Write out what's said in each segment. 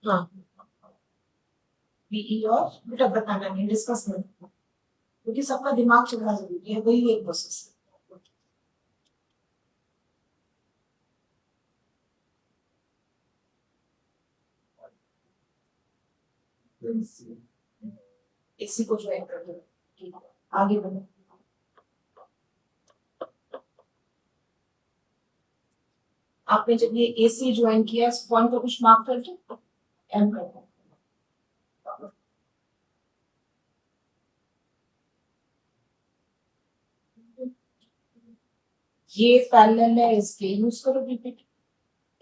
हाँ बीई और बेटा बताना नहीं, डिस्कस नहीं करना, क्योंकि सबका दिमाग चलना जरूरी है, वही एक प्रोसेस है। इसी को ज्वाइन कर दो, ठीक है, आगे बढ़ो। आपने जब ये एसी ज्वाइन किया, इस पॉइंट को कुछ मार्क कर दो, एम कर दो। ये पैरेलल है इसके, यूज करो रिपीट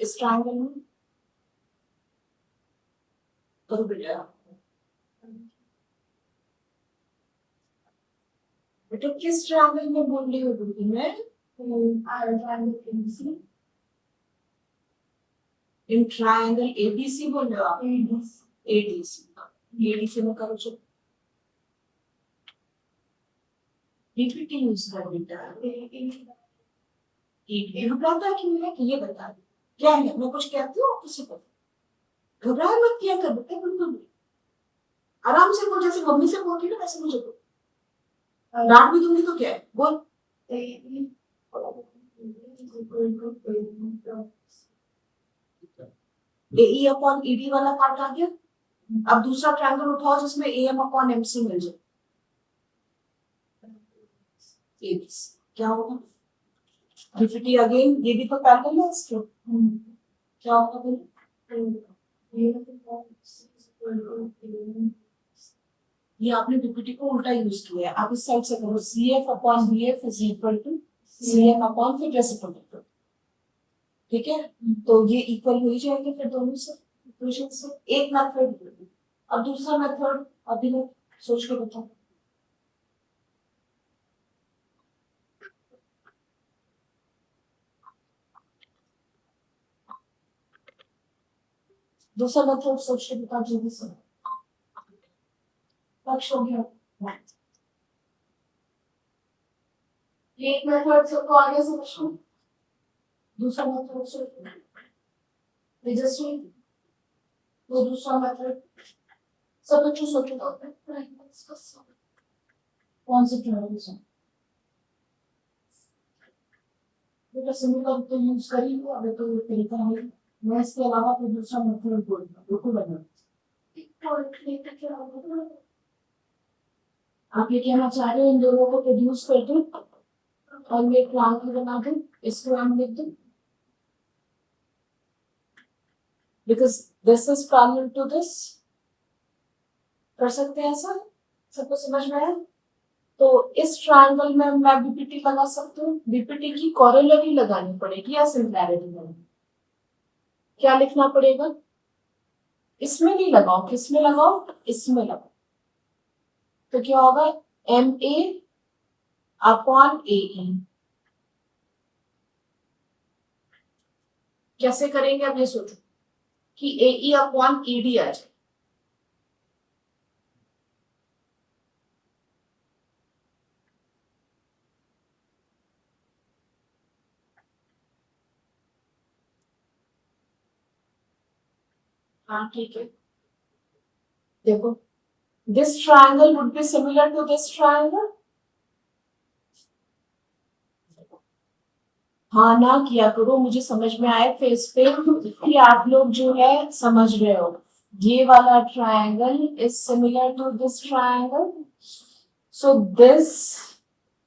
इस ट्रायंगल में, करो बेटा। बेटा किस ट्रायंगल में बोल रही हो बेटी मैं? इन ट्रायंगल एबीसी बोल रहे हो आप? एडीसी, एडीसी में करो चलो, डीपीटी यूज कर बेटा। घबराता क्यों है कि ये बता दो, क्या है मैं कुछ कहती हूँ किसी को, घबराए मत, किया कर बेटा, बिल्कुल भी आराम से बोल, जैसे मम्मी से बोलती ना वैसे मुझे बोल, डांट भी दूंगी तो क्या है, बोल। ए अपॉन ईडी वाला पार्ट आ गया, अब दूसरा ट्रायंगल उठाओ जिसमें A M upon M C मिल जाए, क्या होगा? डीपीटी अगेन, ये भी तो पैरेलल है इसके, क्या होगा बोलो? ये आपने डीपीटी को उल्टा यूज किया है, आप इस साइड से करो, C F upon B F is equal to C M upon फिर रेसिप्रोकल, ठीक है, तो ये इक्वल हो ही जाएंगे फिर दोनों से, इक्वेशन से। एक मेथड, अब दूसरा मेथड अभी मैं सोच के बताऊं। दूसरा मेथड सोच के बता जल्दी से, पक्ष हो गया। एक मेथड सबको आगे से पूछो, दूसरा मेथड से तेजस्वी, वो दूसरा मेथड, सब बच्चों सोचो कौन से ट्रायल से, बेटा सिमिलर तो यूज कर ही लो, अगर तो ये तरीका है, मैं इसके अलावा कोई दूसरा मेथड बोलूंगा बिल्कुल बना। आप ये कहना चाह रहे हो इन दोनों को प्रोड्यूस कर दो और मैं ट्रायंगल बना दूं, इसको हम लिख दूं, because this is parallel to this, कर सकते हैं ऐसा, सबको समझ में आया? तो इस ट्रायंगल में मैं बीपीटी लगा सकती हूँ, बीपीटी की कोरोलरी लगानी पड़ेगी या सिमिलैरिटी लगानी, क्या लिखना पड़ेगा? इसमें नहीं लगाओ, किसमें लगाओ? इसमें लगाओ, तो क्या होगा? एम ए अपॉन ए ई, कैसे करेंगे अब ये सोचो कि ए ई अपॉन ई डी आ जाए, हाँ ठीक है, देखो this triangle would be similar to this triangle, हाँ ना किया करो, मुझे समझ में आए फेस पे कि आप लोग जो है समझ रहे हो, ये वाला triangle is similar to this triangle, so this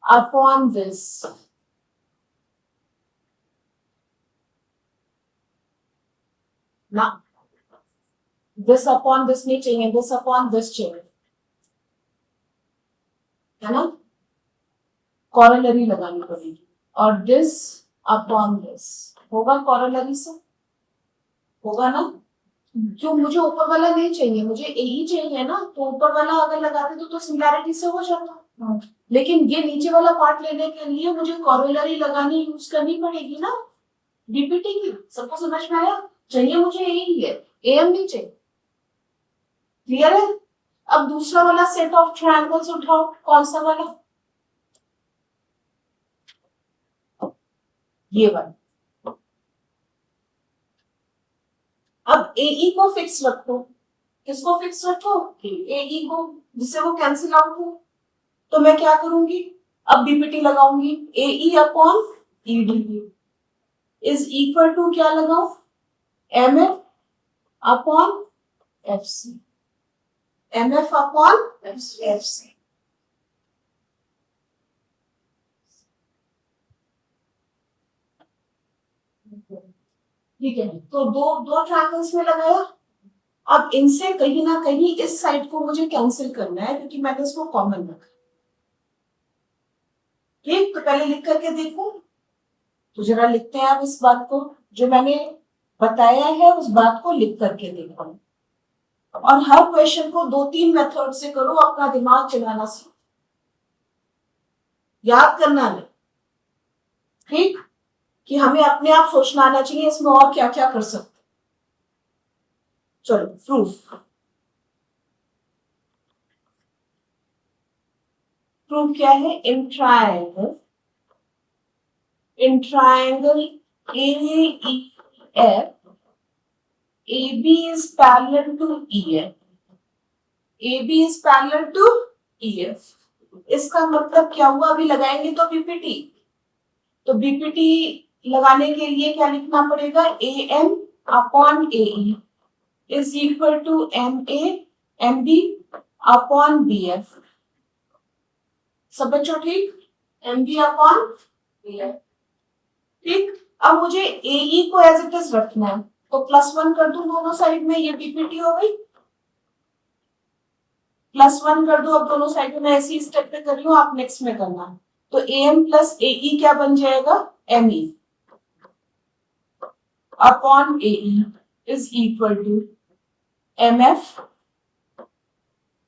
upon this, ना दिस अपॉन दिस नहीं चाहिए, दिस अपॉन दिस चाहिए, है ना, कॉरोलरी लगानी पड़ेगी, और दिस अपॉन दिस होगा कॉरोलरी से, होगा ना? क्यों मुझे ऊपर वाला नहीं चाहिए, मुझे ए ही चाहिए ना, तो ऊपर वाला अगर लगाते तो सिमिलैरिटी से हो जाता, लेकिन ये नीचे वाला पार्ट लेने के लिए मुझे कॉरोलरी लगानी यूज करनी पड़ेगी ना, डीपीटी की, सबको समझ में आया? चाहिए मुझे ए ही है, एम नहीं चाहिए, क्लियर है? अब दूसरा वाला सेट ऑफ ट्रायंगल्स उठाओ, कौन सा वाला? ये वाला, अब अब ए ई को फिक्स रखो, किसको फिक्स रखो, ए ई को, जिससे वो कैंसिल आउट हो। तो मैं क्या करूंगी, अब बीपीटी लगाऊंगी, A E upon E D is equal to क्या लगाओ, M F upon F C, M F upon F C. ठीक है, तो दो दो ट्रायंगल्स में लगाया। अब इनसे कहीं ना कहीं इस साइड को मुझे कैंसिल करना है क्योंकि मैंने इसको कॉमन रखा। ठीक, तो पहले लिख करके देखो, तो जरा लिखते हैं आप इस बात को, जो मैंने बताया है उस बात को लिख करके देखो। और हर क्वेश्चन को 2-3 मेथड से करो, अपना दिमाग चलाना सीखो, याद करना नहीं। ठीक, कि हमें अपने आप सोचना आना चाहिए इसमें और क्या क्या कर सकते। चलो प्रूफ, प्रूफ क्या है, in triangle AEF AB is parallel to EF, AB is parallel to EF। इसका मतलब क्या हुआ, अभी लगाएंगे तो बीपीटी, तो बीपीटी लगाने के लिए क्या लिखना पड़ेगा, AM upon AE is equal to MA MB upon BF। सब बच्चों ठीक, MB अपॉन BF। ठीक, अब मुझे AE को एज इट इज रखना है, तो +1 कर दूं दोनों साइड में, ये बीपीटी हो गई, +1 कर दो। अब दोनों साइड में ऐसी स्टेप पे कर रही हूँ, आप नेक्स्ट में करना। तो AM प्लस AE क्या बन जाएगा, ME upon AE is equal to MF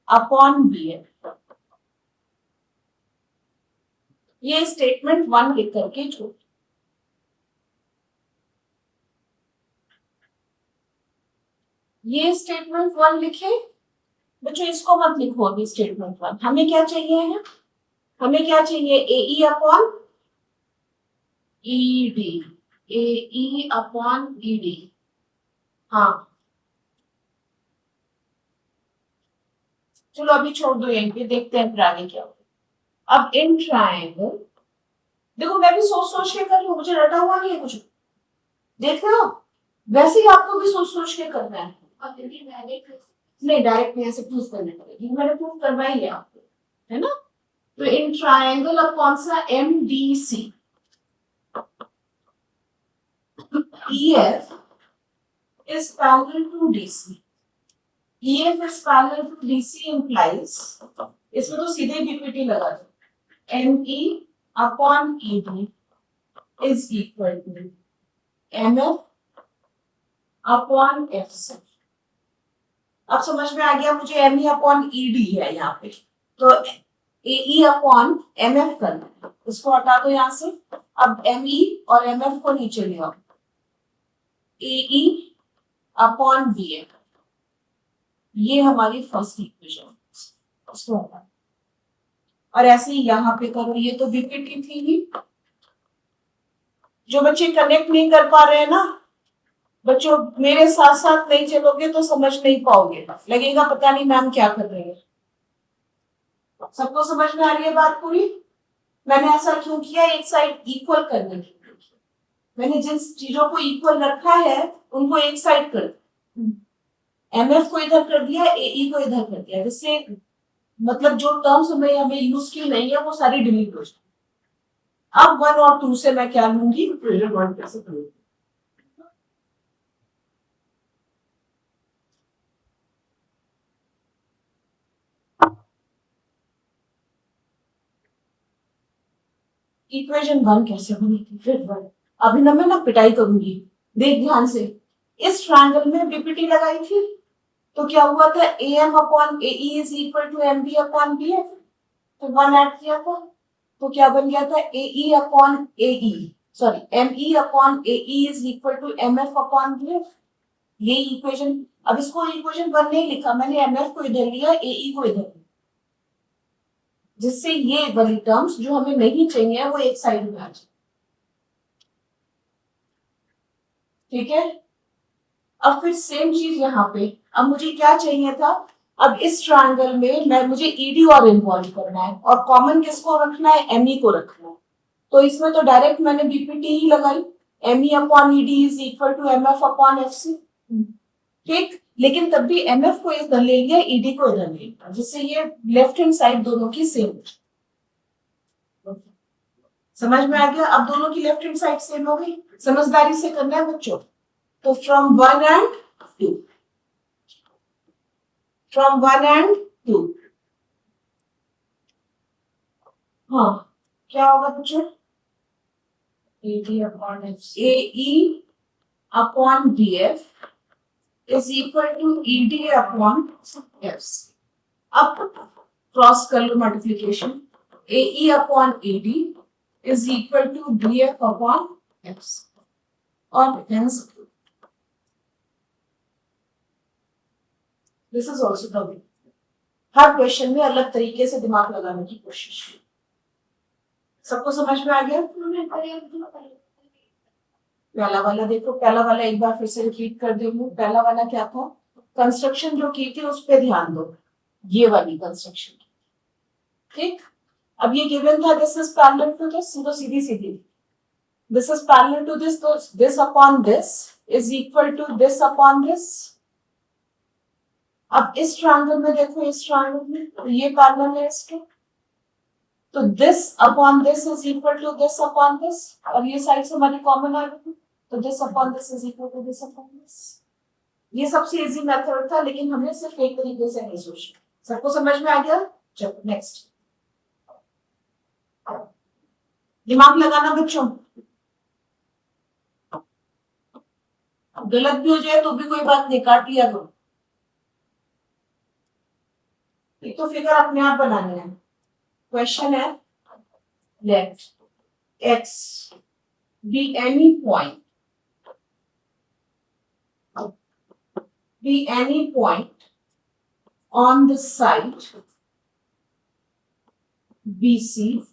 upon BF। ये स्टेटमेंट 1 लिख करके छोड़, ये स्टेटमेंट 1 लिखे बच्चों, इसको मत लिखो अभी स्टेटमेंट 1। हमें क्या चाहिए है, हमें क्या चाहिए, AE upon ED, AE upon ED। हाँ चलो अभी छोड़ दो यहीं पे, देखते हैं फिर आगे क्या होगा। अब इन ट्रायंगल, देखो मैं भी सोच सोच के कर रही हूँ, मुझे रटा हुआ नहीं है कुछ, देख रहे हो, वैसे ही आपको भी सोच सोच के करना है। नहीं डायरेक्ट नहीं, ऐसे प्रूफ करने पड़ेगी, मैंने प्रूफ करवाई है आपको, है ना। तो इन ट्रायंगल अब कौन सा, MDC, EF is parallel to DC, EF is parallel to DC implies, इसमें तो सीधे बीपीटी लगा दो, ME upon ED is equal to MF upon FC। अब समझ में आ गया मुझे, ME अपॉन ED है यहाँ पे, तो AE अपॉन MF करना है, इसको हटा दो यहाँ से। अब ME और MF को नीचे ले आओ, AE अपॉन BF, ये हमारी फर्स्ट इक्वेशन, इसको हटा। और ऐसे ही यहाँ पे करो, ये तो बीपीटी थी ही। जो बच्चे कनेक्ट नहीं कर पा रहे हैं ना बच्चों, मेरे साथ साथ नहीं चलोगे तो समझ नहीं पाओगे, लगेगा पता नहीं मैम क्या कर रही है। सबको समझ में आ रही है बात पूरी। मैंने ऐसा क्यों किया, एक साइड इक्वल करने के लिए, मैंने जिन चीजों को इक्वल रखा है उनको एक साइड कर, MF को इधर कर दिया, AE को इधर कर दिया, जिससे मतलब जो टर्म्स हमें यूज की नहीं है वो सारी डिलीट हो जाए। अब 1 और 2 से मैं क्या लूंगी, इक्वेशन 1 कैसे करूंगी, इक्वेशन 1 कैसे बनेगी, फिर 1। अभी ना मैं ना पिटाई करूंगी, देख ध्यान से। इस ट्रायंगल में बीपीटी लगाई थी, तो क्या हुआ था, AM upon AE is equal to MB upon BF, तो 1 ऐड किया था, तो क्या बन गया था, AE upon AE, sorry ME upon AE is equal to MF upon BF। ये इक्वेशन, अब इसको इक्वेशन 1 नहीं लिखा मैंने, MF को इधर लिया, AE को इधर लिया, जिससे ये वाली टर्म्स जो हमें नहीं चाहिए वो एक साइड में आ जाए। ठीक है, अब फिर सेम चीज यहाँ पे, अब मुझे क्या चाहिए था, अब इस ट्रायंगल में मुझे ईडी और इन्वॉल्व करना है, और कॉमन किसको रखना है, एमई को रखना है। तो इसमें तो डायरेक्ट मैंने बीपीटी ही लगाई, ME upon ED is equal to MF upon FC. ठीक, लेकिन तब भी एमएफ को इधर ले लिया, ईडी को इधर ले लिया, जिससे ये लेफ्ट हैंड साइड दोनों की सेम हो। समझ में आ गया? अब दोनों की लेफ्ट हैंड साइड सेम हो गई, समझदारी से करना है बच्चों। तो फ्रॉम 1 एंड 2, फ्रॉम 1 एंड 2, हाँ क्या होगा बच्चों, AE upon DF is equal to ED upon FC. अब क्रॉस कर लो multiplication, AE upon AD is equal to DF upon FC, और hence this is also the way. Her question में अलग तरीके से दिमाग लगाने की कोशिश। सबको समझ में आ गया? पहला वाला देखो, पहला वाला एक बार फिर से रिपीट कर देंगे। पहला वाला क्या था, कंस्ट्रक्शन जो की थी उस पर ध्यान दो, ये वाली कंस्ट्रक्शन। ठीक, अब ये गिवन था this is parallel to this, तो सीधी सीधी this is parallel to this, तो this upon this is equal to this upon this. अब इस ट्रायंगल में देखो, इस ट्रायंगल में तो ये पैरेलल है इसके, तो this upon this is equal to this upon this, और ये साइड से हमारी कॉमन आ गई, तो this upon this is equal to this upon this. ये सबसे इजी मेथड था, लेकिन हमने सिर्फ एक तरीके से नहीं सोचा। सबको समझ में आ गया? चलो नेक्स्ट, दिमाग लगाना बच्चों, गलत भी हो जाए तो भी कोई बात नहीं, काट लिया करो। एक तो फिगर अपने आप बनानी है। क्वेश्चन है, late x be any point, on the side BC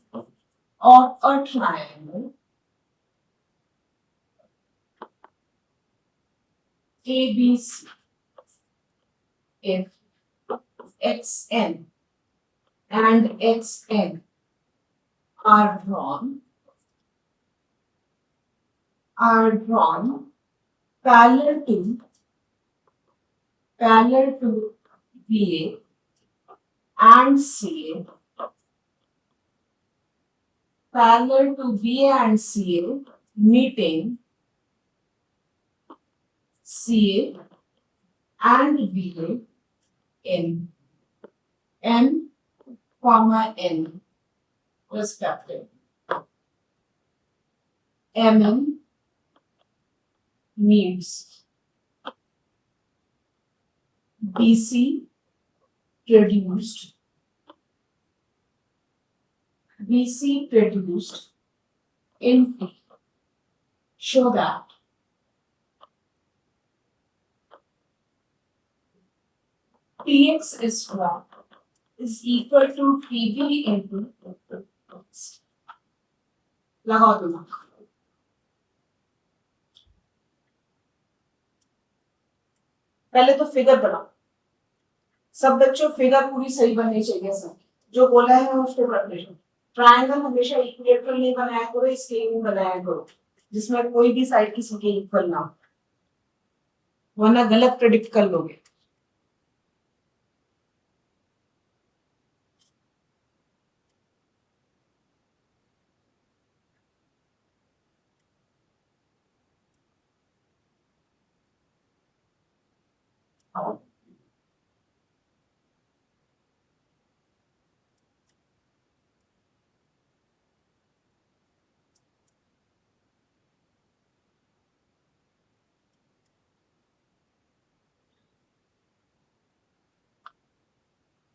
of a triangle ABC if xn and xn are drawn parallel to BA and CA, parallel to BA and CA, meeting CA and BA in M, N respectively. MM means BC produced in P. Show that PX is equal to PB into लगाओ दिमाग। पहले तो figure बनाओ, सब बच्चों figure पूरी सही बननी चाहिए, सब जो बोला है उसको कर देना। ट्रायंगल हमेशा इक्विलेटरल नहीं बनाया करो, स्केलिंग बनाया करो, जिसमें कोई भी साइड किसी के इक्वल ना हो, वरना गलत प्रेडिक्ट कर लोगे।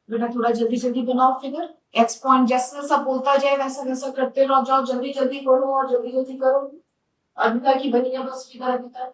बेटा थोड़ा जल्दी जल्दी बनाओ फिगर, एक्स पॉइंट जैसा जैसा बोलता जाए वैसा वैसा करते रहो, जाओ जल्दी जल्दी पढ़ो और जल्दी जल्दी करो। अभी की बनी है बस फिगर अभी तक।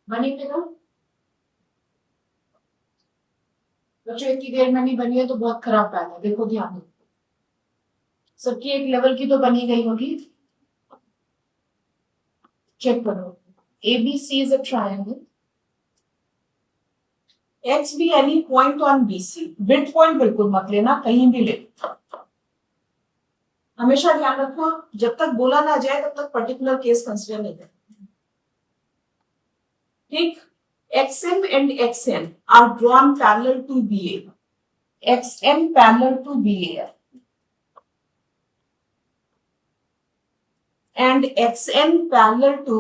बनी फिगर बच्चों इतनी देर में नहीं बनी है तो बहुत खराब बात है। देखो ध्यान दो, सबकी एक लेवल की तो बनी गई होगी। चेक करो, ABC is a triangle. X be any point on BC. Mid point बिल्कुल मत लेना, कहीं भी ले। हमेशा ध्यान रखना, जब तक बोला ना जाए तब तक पर्टिकुलर केस कंसिडर नहीं करना। ठीक, XM and XN are drawn parallel to BA. XM parallel to BA and XN parallel to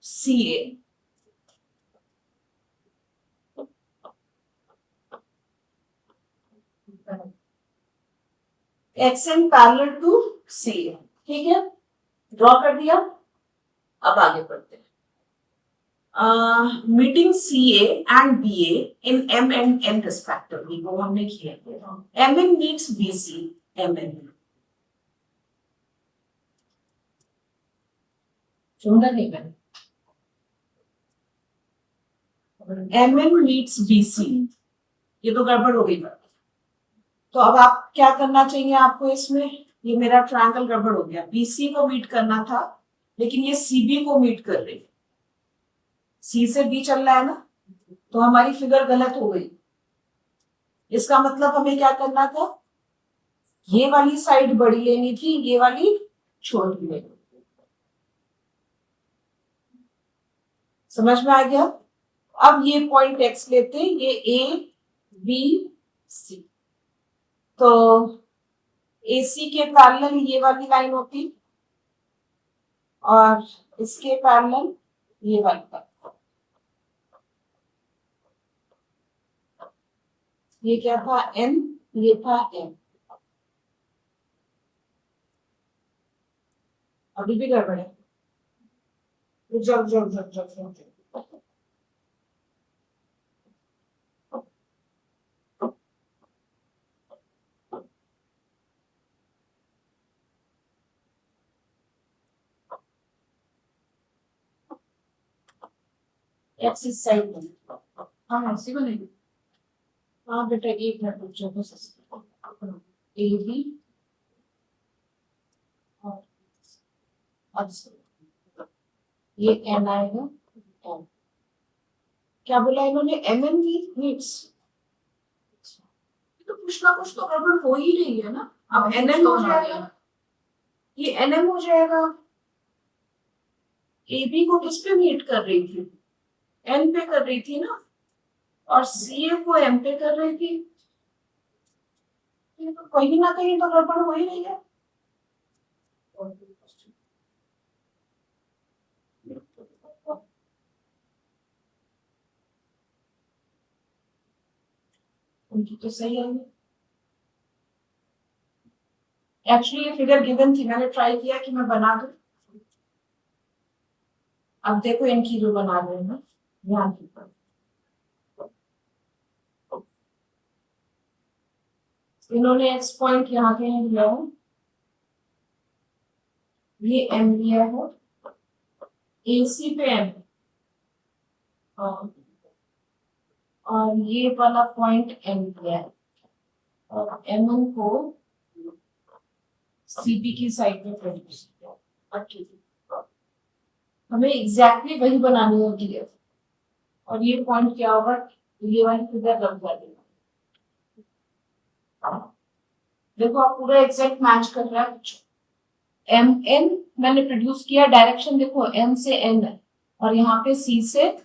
CA. XN parallel to CA, ठीक है, ड्रॉ कर दिया। अब आगे बढ़ते हैं। Meeting CA and BA in M and N respectively, वो हमने किया है। MN meets BC, MN सुंदर नहीं बने। MN meets BC, ये तो गड़बड़ हो गई बात। तो अब आप क्या करना चाहिए आपको इसमें, ये मेरा ट्रायंगल गड़बड़ हो गया। BC को मीट करना था लेकिन ये CB को मीट कर रही, C से B चल रहा है ना, तो हमारी फिगर गलत हो गई। इसका मतलब हमें क्या करना था, ये वाली साइड बड़ी लेनी थी, ये वाली छोटी लेनी थी। समझ में आ गया। अब ये पॉइंट X लेते हैं, ये ABC, तो AC के पैरेलल ये वाली लाइन होती और इसके पैरेलल ये वाली लाइन। ये क्या था N, ये था M। अभी भी गड़बड़ है, जब जब जब जब जब X इस साइड में, हाँ ऐसी बनेगी। हाँ बेटा एक मिनट रुक जाओ बस। AB और अब ये N आएगा, N क्या बोला इन्होंने, MN मीट्स, तो कुछ ना कुछ तो गड़बड़ हो ही रही है ना। अब NN हो जाएगा, ये NM हो जाएगा। AB को किस पे मीट कर रही थी, N पे कर रही थी ना, और CA को M पे कर रही थी, तो कहीं ना कहीं तो गड़बड़ हो ही रही है। उनकी तो सही है। एक्चुअली ये फिगर गिवन थी, मैंने ट्राई किया कि मैं बना दूं। अब देखो इनकी जो बना रहे हैं ना, ध्यान दीजिए, इन्होंने X पॉइंट यहाँ पे लिया है, ये M लिया है, AC पे M, और ये वाला पॉइंट M लिया है। और M1 को CP की साइड में प्रोड्यूस किया। ठीक है, हमें एग्जैक्टली वही बनानी होती है। और ये पॉइंट क्या होगा, ये वाली फिगर रब कर देना। देखो आप पूरा एग्जैक्ट मैच कर रहा है बच्चों। एम एन मैंने प्रोड्यूस किया, डायरेक्शन देखो एम से एन है, और यहाँ पे सी से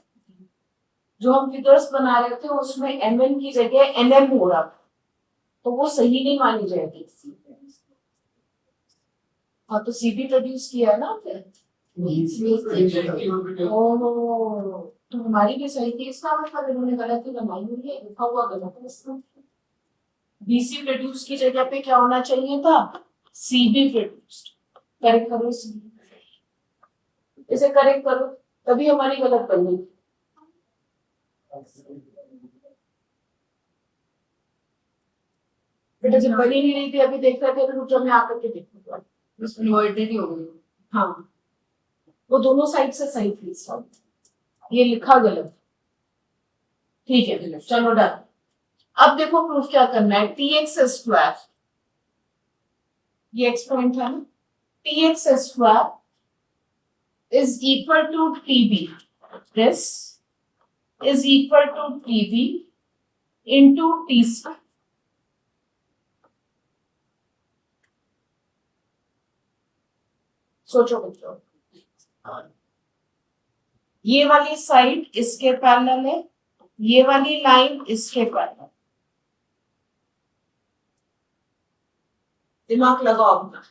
जो हम फिगर्स बना रहे थे उसमें एम एन की जगह एन एम हो रहा था, तो वो सही नहीं मानी जाएगी। हाँ तो सीपी प्रोड्यूस किया ना फिर। ओह, तो हमारी भी सही थी, इसका मतलब इन्होंने गलत ही बनाई हुई है, लिखा हुआ गलत है इसमें। बीसी प्रोड्यूस की जगह पे क्या होना चाहिए था, सीबी प्रोड्यूस्ड। करेक्ट करो इसे करेक्ट करो, तभी हमारी गलत बन गई। बेटा जब बनी नहीं रही थी अभी देख रहे थे, तो रुको मैं आकर के देखूंगा, इन्वर्टेड ही हो गई। हाँ वो दोनों साइड से सही थी, सब ये लिखा गलत। ठीक है चलो डन। अब देखो प्रूफ क्या करना है, टी एक्स स्क्वायर, ये एक्सपोनेंट है ना, T X square is equal to T B, this is equal to T B into T C. सोचो बच्चों, ये वाली साइड इसके पैरेलल है, ये वाली लाइन इसके पैरेलल। दिमाग लगाओ अपना।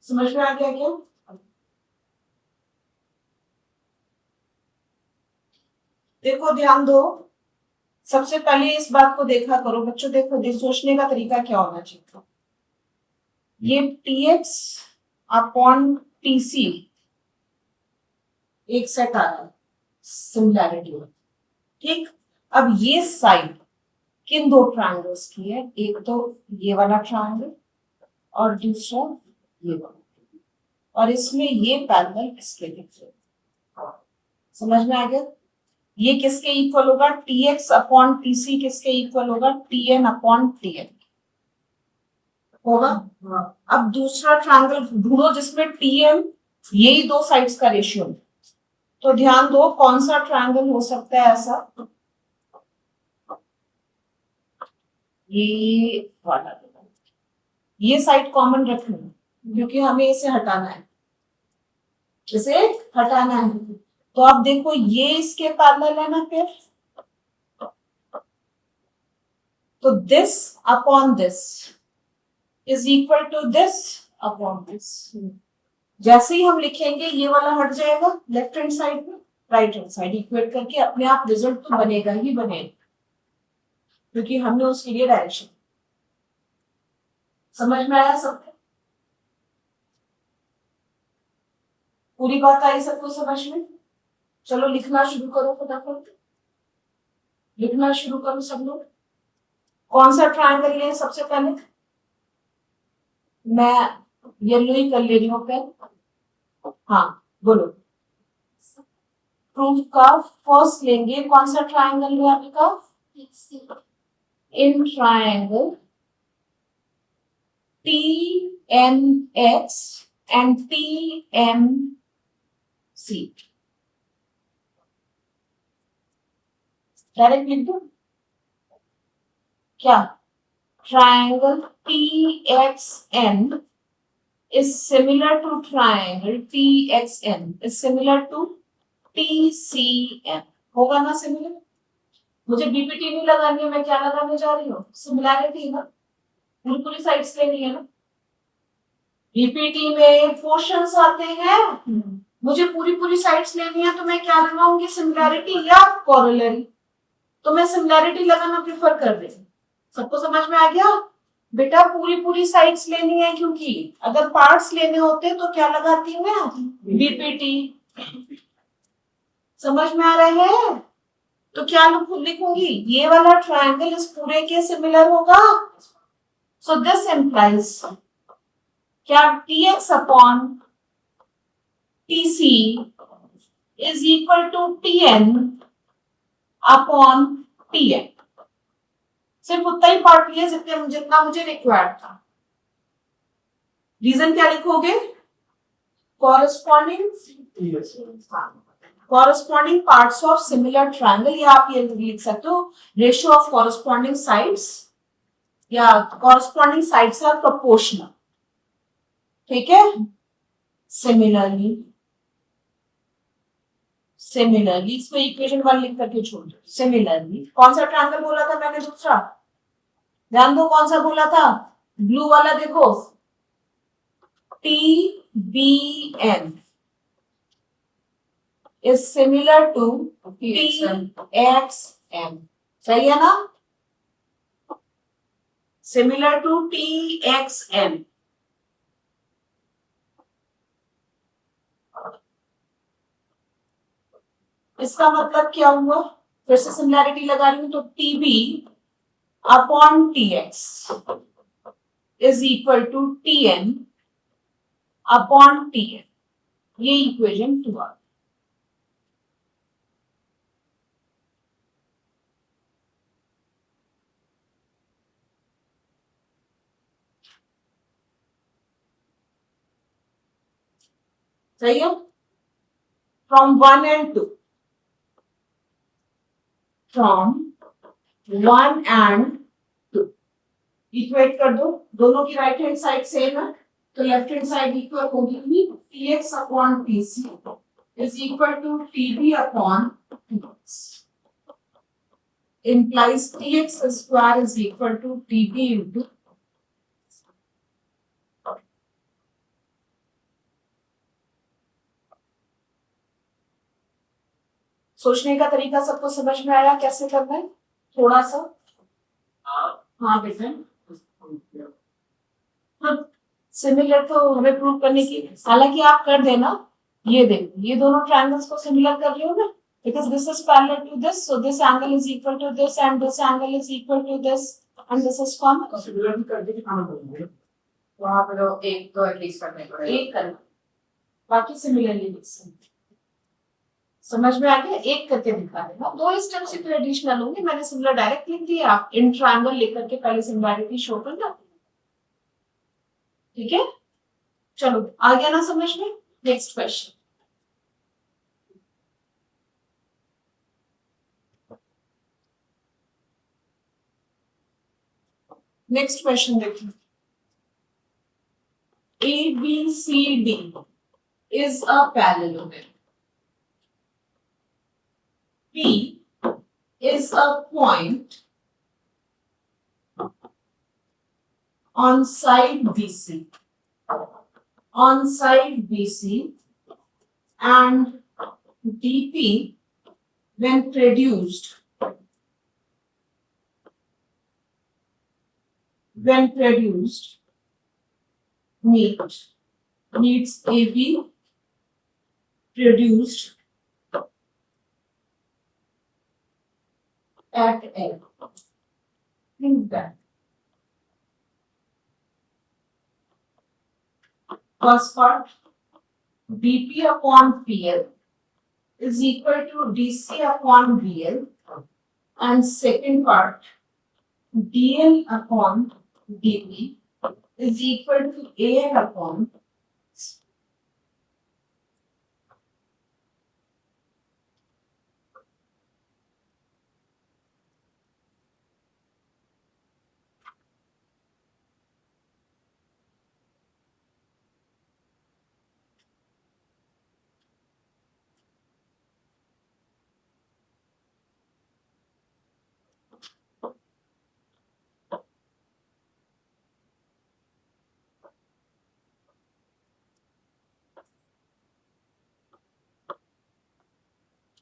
समझ में आ गया क्या? देखो ध्यान दो, सबसे पहले इस बात को देखा करो बच्चों, देखो सोचने का तरीका क्या होना चाहिए। ये T X upon T C एक सेट आ रहा है सिमिलैरिटी में, ठीक। अब ये साइड किन दो ट्रायंगल्स की है, एक तो ये वाला ट्रायंगल और दूसरा ये वाला, और इसमें ये पैरेलल इसके दिख रहे। समझ में आ गया? ये किसके इक्वल होगा, T X upon T C किसके इक्वल होगा, T N upon T N होगा। अब दूसरा ट्रायंगल ढूंढो जिसमें टी एन यही दो साइड्स का रेशियो, तो ध्यान दो कौन सा ट्रायंगल हो सकता है ऐसा, ये वाला। ये साइड कॉमन रखना क्योंकि हमें इसे हटाना है, इसे हटाना है। तो आप देखो ये इसके पैरेलल है ना, फिर तो this upon this is equal to this upon this, जैसे ही हम लिखेंगे ये वाला हट जाएगा लेफ्ट हैंड साइड में, राइट हैंड साइड इक्वेट करके अपने आप रिजल्ट तो बनेगा ही बनेगा, क्योंकि हमने उसके लिए डायरेक्शन। समझ में आया सबको? पूरी बात आई सबको समझ में? चलो लिखना शुरू करो फटाफट, लिखना शुरू करो सब लोग। कौन सा ट्रायंगल है सबसे पहले? मैं येलो ही कर ले रही हूँ पेन। हाँ बोलो। प्रूफ का फर्स्ट लेंगे, कौन सा ट्रायंगल है आपका? In triangle TNX and TMC। Direct लिख दो क्या? triangle TXN is similar to triangle TXN is similar to TCN। होगा ना सिमिलर? मुझे बीपीटी नहीं लगानी है, मैं क्या लगाने जा रही हूँ? सिमिलैरिटी ना, पूरी पूरी साइड्स लेनी है ना। बीपीटी में पोर्शंस आते हैं, मुझे पूरी पूरी साइड्स लेनी है, तो मैं क्या लगाऊंगी? सिमिलैरिटी या कोरोलरी। तो मैं सिमिलैरिटी लगाना प्रेफर कर रही हूँ। सबको समझ में आ गया? बेटा पूरी पूरी साइड्स लेनी है, क्योंकि अगर पार्ट्स लेने होते तो क्या लगाती हूँ मैं? बीपीटी। समझ में आ रहा है? तो क्या लिखूंगी? ये वाला ट्रायंगल इस पूरे के सिमिलर होगा। सो दिस इंप्लाइज क्या? TX upon TC is equal to TN upon TN। सिर्फ उतना ही पार्ट लिया जितना मुझे रिक्वायर्ड था। रीजन क्या लिखोगे? Corresponding parts of similar triangle, या आप ये लिख सकते हो रेशियो ऑफ कॉरस्पॉन्डिंग साइड्स, या कॉरस्पॉन्डिंग साइड्स आर प्रोपोर्शनल। ठीक है? सिमिलरली इसको इक्वेशन 1 लिख करके छोड़ दो। सिमिलरली कौन सा ट्रायंगल बोला था मैंने? दूसरा ध्यान दो, कौन सा बोला था? ब्लू वाला देखो, TBN is similar to TXN। सही है ना? Similar to TXN। इसका मतलब क्या हुआ? फिर से सिमिलैरिटी लगा रही हूं, तो TB upon TX is equal to TN upon TN। ये इक्वेशन 2 आ गई। सही है? From 1 and 2, from 1 and 2 equate कर दो। दोनों की राइट हैंड साइड सेम है, तो लेफ्ट हैंड साइड इक्वल होगी TX upon TC is equal to TB upon TX, implies TX square is equal to TB into। सोचने का तरीका सबको समझ में आया कैसे करना है? थोड़ा सा हाँ बेटा, सिमिलर तो हमें प्रूव करने की, हालांकि आप कर देना। ये देखो, ये दोनों ट्रायंगल्स को सिमिलर कर रही हो ना, because this is parallel to this, so this angle is equal to this and this angle is equal to this and this is common। Similar भी कर दे कि कहां करेंगे? वहां पे तो एक तो एटलीस्ट करने पड़ेगा, एक करना, बाकी सिमिलरली लिख सकते। समझ में आ गया? एक करके दिखा देना। 2 स्टेप्स ही एडिशनल होंगे, मैंने सिमिलर डायरेक्ट लिख दिया, आप इन ट्रायंगल लिख करके पहले सिमिलरिटी शो करना। ठीक है? चलो आ गया ना समझ में? Next question. नेक्स्ट क्वेश्चन देखिए, ABCD is a parallelogram। P is a point on side BC। on side BC and DP when produced needs AB produced at L. Think that. First part, BP upon PL is equal to DC upon BL, and second part, DL upon DP is equal to AL upon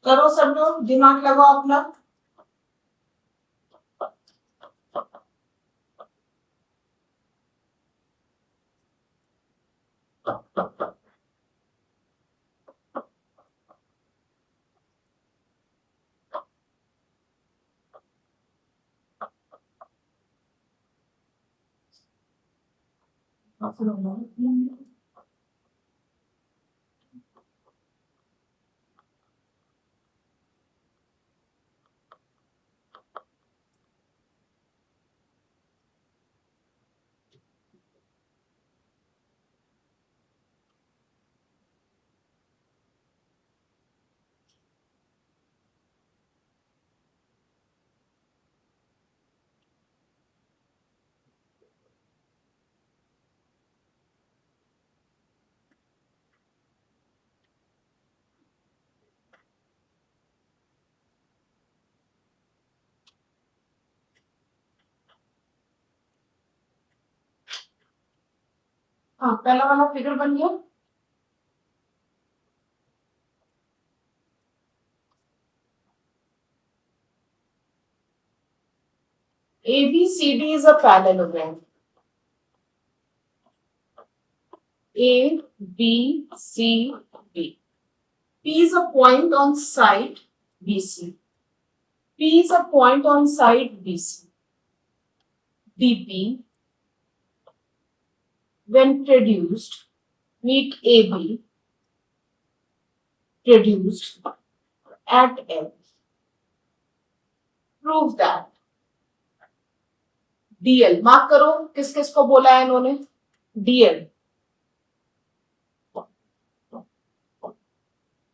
करो सब लोग, दिमाग लगाओ अपना। हाँ, पहला वाला figure बन गया। ABCD is a parallelogram. A, B, C, D. P is a point on side BC. P is a point on side BC. DP, when produced, meet AB produced at L. Prove that. DL, mark करो किस किस को बोला है इन्होंने। DL,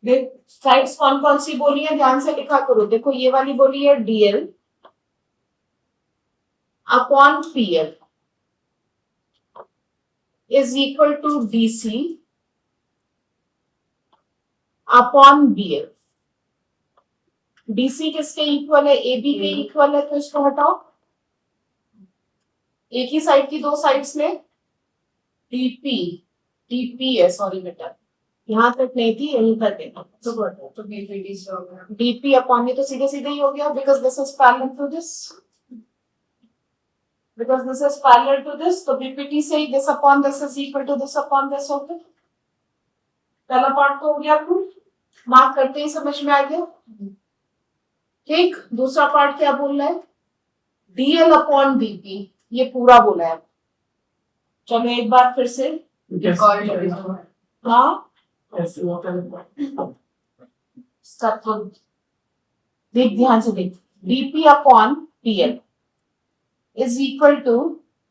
देख sides कौन कौन सी बोली है, ध्यान से लिखा करो। देखो ये वाली बोली है DL upon PL is equal to DC upon BL। DC किसके इक्वल है, AB के इक्वल है, तो इसको हटाओ। एक ही साइड की दो साइड्स में TP है, सॉरी बेटा यहां तक नहीं थी, यहीं तक है, तो DP अपॉन, ये तो सीधे सीधे ही हो गया, because this is parallel to this, तो BPT से ही this upon this is equal to this upon this हो गया। पहला पार्ट तो हो गया प्रूफ, मार्क करते ही समझ में आ गया। ठीक, दूसरा पार्ट क्या बोल रहा है, DL अपॉन DP, ये पूरा बोला है। चलो एक बार फिर से, हाँ देख ध्यान से देख, DP upon PL is equal to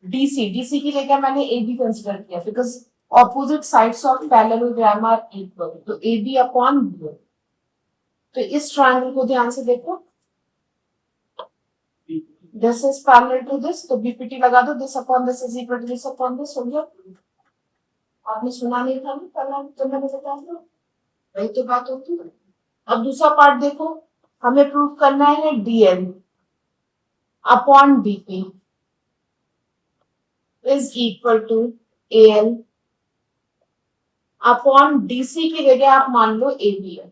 DC की जगह मैंने AB कंसिडर किया because opposite sides of parallelogram are equal, तो AB अपॉन BL। तो इस ट्रायंगल को ध्यान से देखो, this is parallel to this, तो BPT लगा दो, this upon this is equal to this upon this, हो गया। आपने सुना नहीं था ना पहला तो मैंने बताया था, वही तो बात होती है। अब दूसरा पार्ट देखो, हमें प्रूव करना है DL upon DP is equal to AL upon DC की जगह आप मान लो एबी है,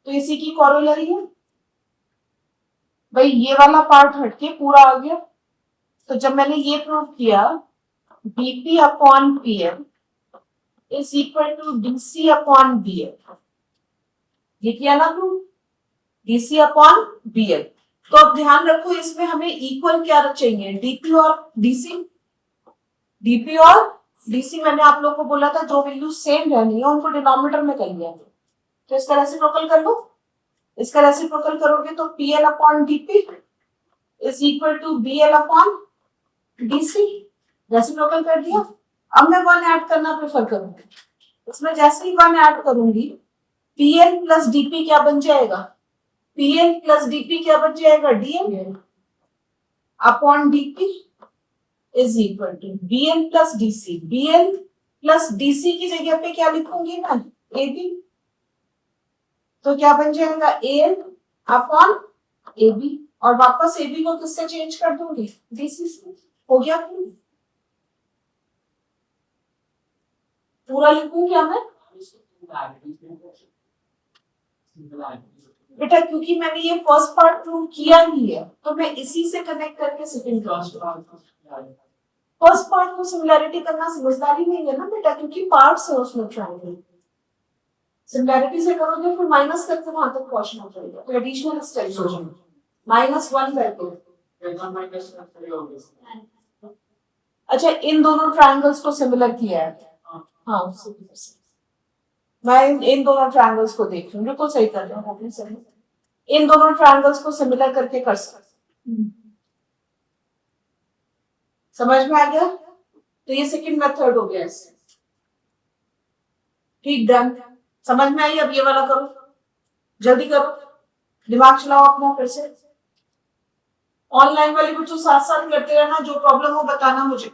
तो इसी की कॉरोलरी है भाई, ये वाला पार्ट हटके पूरा आ गया। तो जब मैंने ये प्रूव किया BP upon PM is equal to DC upon BL, ये किया ना प्रूव, डीसी अपॉन बीएल। तो अब ध्यान रखो इसमें हमें इक्वल क्या चाहिए, डीपी और डीसी। डीपी और डीसी मैंने आप लोग को बोला था जो वैल्यू सेम रहनी है उनको डिनोमिनेटर में कर लिया, तो इसका रेसिप्रोकल कर लो। इसका रेसिप्रोकल करोगे तो PL upon DP is equal to BL upon DC, reciprocal कर दिया। अब मैं वन ऐड करना प्रेफर करूंगी, इसमें जैसे ही वन ऐड करूंगी पीएल प्लस डीपी क्या बन जाएगा, पीएल प्लस डीपी क्या बन जाएगा, DL upon DP is equal to BL plus DC. BL plus DC की जगह पे क्या लिखूंगी मैं, एबी, तो क्या बन जाएगा एल अपॉन एबी, और वापस एबी को किससे चेंज कर दूंगी, डीसी से। हो गया पूरा लिखूं क्या मैं बेटा, क्योंकि मैंने ये फर्स्ट पार्ट प्रूव किया ही है तो मैं इसी से कनेक्ट करके सेकंड फर्स्ट पार्ट को सिमिलैरिटी करना समझदारी नहीं है ना बेटा, क्योंकि पार्ट्स है उसमें ट्रायंगल, सिमिलैरिटी से करोगे फिर माइनस करके वहां तक पहुंचना पड़ेगा, तो एडिशनल स्टेप्स हो जाएंगे, -1 करके। अच्छा इन दोनों ट्रायंगल्स को सिमिलर किया है, हाँ मैं इन दोनों ट्रायंगल्स को देख रही हूँ, बिल्कुल सही कर रहे हो, इन दोनों ट्रायंगल्स को सिमिलर करके कर सकते, समझ में आ गया। तो ये सेकंड मेथड हो गया इससे, ठीक डन, समझ में आई। अब ये वाला करो, जल्दी करो, दिमाग चलाओ अपना फिर से। ऑनलाइन वाले बच्चों साथ साथ करते रहना, जो प्रॉब्लम हो बताना मुझे।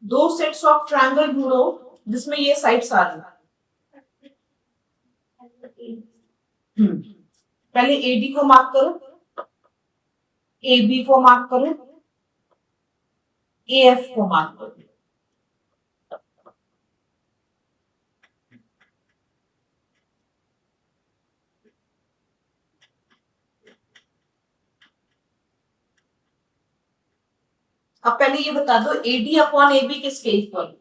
दो सेट्स ऑफ ट्रायंगल ढूंढो जिसमें ये साइड्स आ रही, पहले एडी को मार्क करो, एबी को मार्क करो, एएफ को मार्क करो। अब पहले ये बता दो एडी अपॉन एबी किसके इक्वल,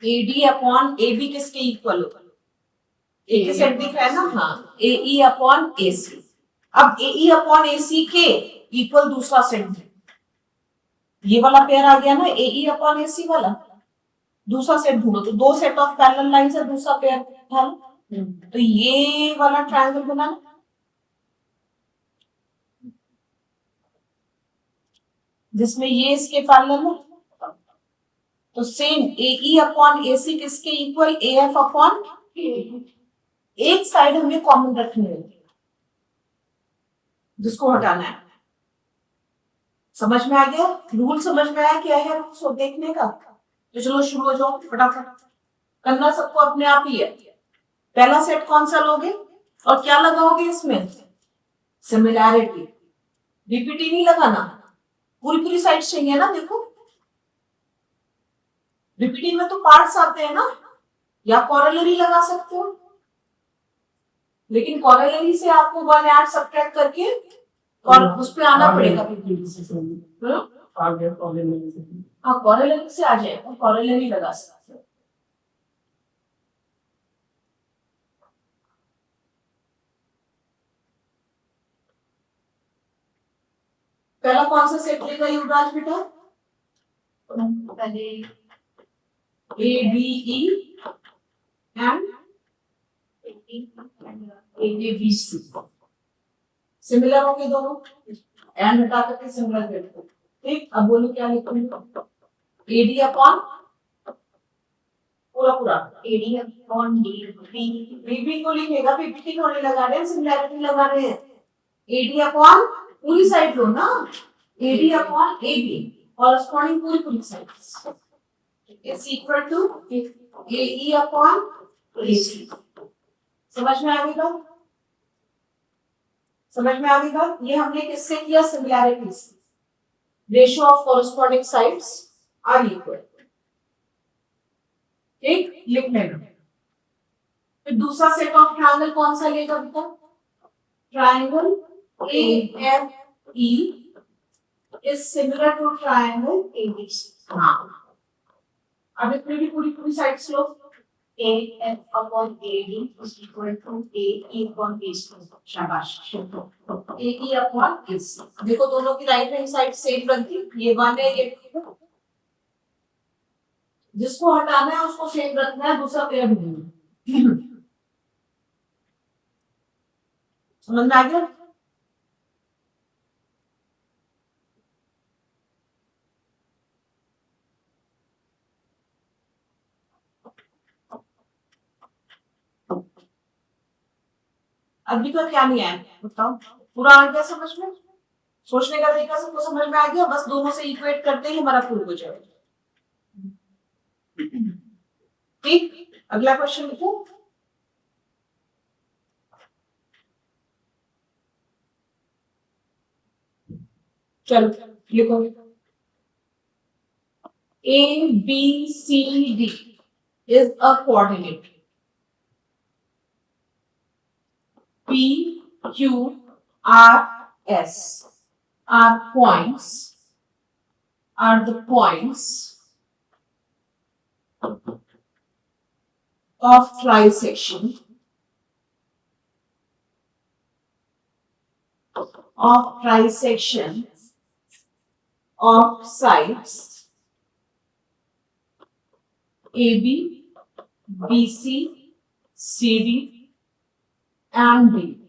एडी अपॉन एबी किसके इक्वल होगा, ए के सेट दिख रहा है ना, हाँ एई अपॉन एसी। अब एई अपॉन एसी के इक्वल दूसरा सेट, ये वाला पेयर आ गया ना एई अपॉन एसी वाला, दूसरा सेट ढूंढो, तो दो सेट ऑफ पैरेलल लाइंस है, दूसरा पेयर था, तो ये वाला ट्रायंगल बनाना, जिसमें ये इसके पैरेलल है, तो सेम एई अपॉन एसी किसके इक्वल, एएफ अपॉन, एक साइड हमें कॉमन रखनी है जिसको हटाना है, समझ में आ गया? रूल समझ में आया क्या है उसको देखने का? तो चलो शुरू हो जाओ फटाफट। करना सबको अपने आप ही है। पहला सेट कौन सा लोगे और क्या लगाओगे इसमें? सिमिलैरिटी। रिपीटी नहीं लगाना, पूरी पूरी साइड्स चाहिए ना। देखो रिपीटिंग में तो पार्ट्स आते हैं ना, या कॉरेलरी लगा सकते हो, लेकिन कॉरेलरी से आपको वन ऐड सब्ट्रैक्ट करके और उस पे आना पड़ेगा। हाँ कॉरेलरी से आ जाएगा, कॉरेलरी लगा सकते हो। पहला कौन सा सेट लेगा युवराज बेटा? पहले A B E and A B C. Similar होंगे दोनों, एंड हटा करके सिमिलर कर दो। ठीक, अब बोलो क्या लिखोगे? एडी अपॉन पूरा पूरा एडी अपॉन डी बी को लिखेगा, पीपीटी थोड़ी लगा रहे हैं, सिमिलैरिटी लगा रहे हैं। एडी अपॉन पूरी साइड लो ना, एडी अपॉन एबी कॉरस्पॉन्डिंग पूरी पूरी side is equal to AE upon AC. समझ में आएगा? समझ में आएगा? ये हमने किससे किया? सिमिलैरिटी से। Ratio of corresponding sides are equal. ठीक, लिख लेना। फिर दूसरा सेट ऑफ ट्रायंगल कौन सा लेगा बेटा? Triangle AFE is similar to triangle ABC. हाँ, अब इसमें भी पूरी पूरी sides low. AF upon AD is equal to AE upon AC. शाबाश। AE upon AC। देखो दोनों की राइट हैंड साइड सेम रखी, ये वन है ये टू है। जिसको हटाना है उसको सेम रखना है, दूसरा पेयर नहीं। समझ में आ गया? अभी तो क्या नहीं आया बताओ? पूरा आ गया समझ में? सोचने का तरीका सबको समझ में आ गया? बस दोनों से इक्वेट करते ही हमारा प्रूव हो जाएगा। ठीक, अगला क्वेश्चन लिखो। चलो लिखो। A B C D is a coordinate. P Q R S are the points of trisection of sides AB, BC, CD and D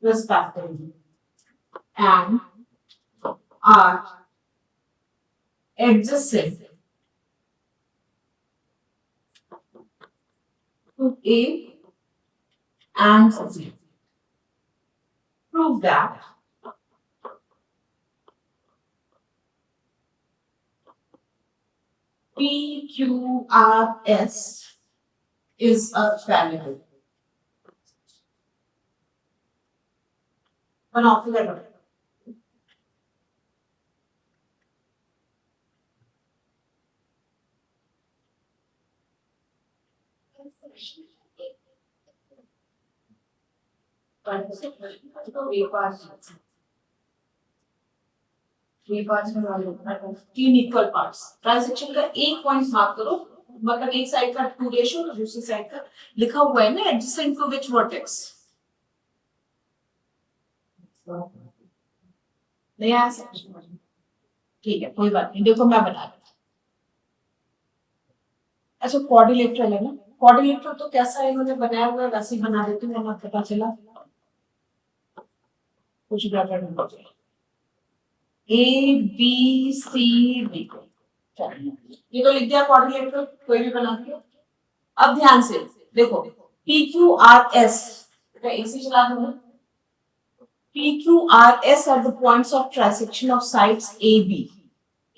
respectively, and are adjacent to A and C. Prove that PQRS is a triangle. बनाओ figure बनाओ। तीन equal parts, transaction का एक point mark करो, मतलब एक side का two ratio और दूसरी साइड का लिखा हुआ है ना एडजेसेंट टू व्हिच वर्टेक्स। नहीं आया समझ में? ठीक है कोई बात नहीं, देखो मैं बता रही हूँ। अच्छा क्वाड्रिलेटरल है ना, क्वाड्रिलेटरल तो कैसा है इन्होंने बनाया हुआ है वैसे ही बना देती हूँ, वरना पता चला कुछ गड़बड़ नहीं हो जाए। A B C D, ये तो लिख दिया क्वाड्रिलेटरल, कोई भी बना दिया। अब ध्यान से देखो PQRS, ऐसे चला दूंगा PQRS are the points of trisection of sides AB.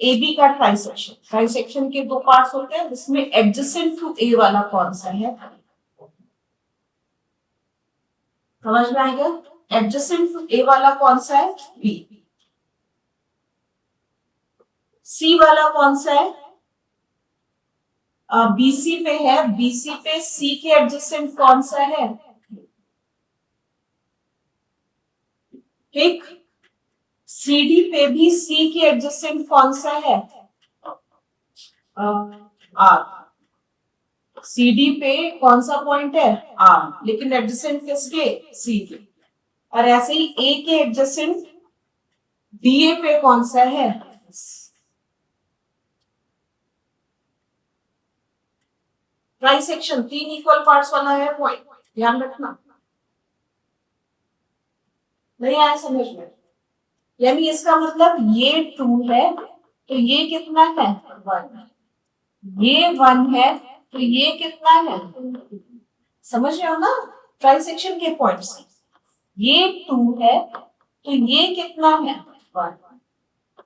AB का ट्राइसेक्शन के दो पार्ट्स होते हैं, जिसमें एडजेसेंट टू A वाला कौन सा है? समझ में आएगा? एडजेसेंट टू A वाला कौन सा है? B. C वाला कौन सा है? BC पे है, BC पे C के एडजेसेंट कौन सा है? ठीक. CD पे भी C के एडजेसेंट कौन सा है? R. CD पे कौन सा पॉइंट है? R. लेकिन एडजेसेंट किसके? C के. और ऐसे ही A के एडजेसेंट DA पे कौन सा है? ट्राइसेक्शन 3 इक्वल पार्ट्स वाला है पॉइंट, ध्यान रखना. नहीं आया समझ में? यानी इसका मतलब ये 2 है तो ये कितना है? 1. ये 1 है तो ये कितना है? समझ रहे हो ना ट्राइसेक्शन के पॉइंट्स? ये 2 है तो ये कितना है? 1.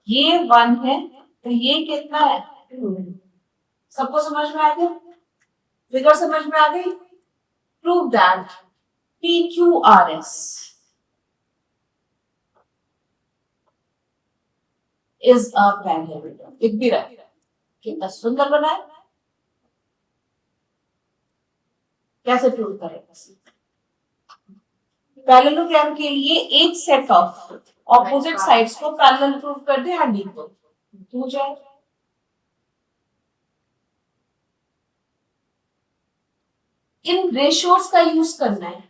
ये 1 है तो ये कितना है? 2. सबको समझ में आ गया? फिगर समझ में आ गई? Prove that PQRS is a parallelogram. लिख भी रहा है. कितना सुंदर बना है. कैसे प्रूव करेंगे? पैरेललोग्राम के लिए एक सेट ऑफ ऑपोजिट साइड्स को पैरेलल प्रूव कर दे एंड इक्वल हो जाए. इन रेशियोज का यूज करना है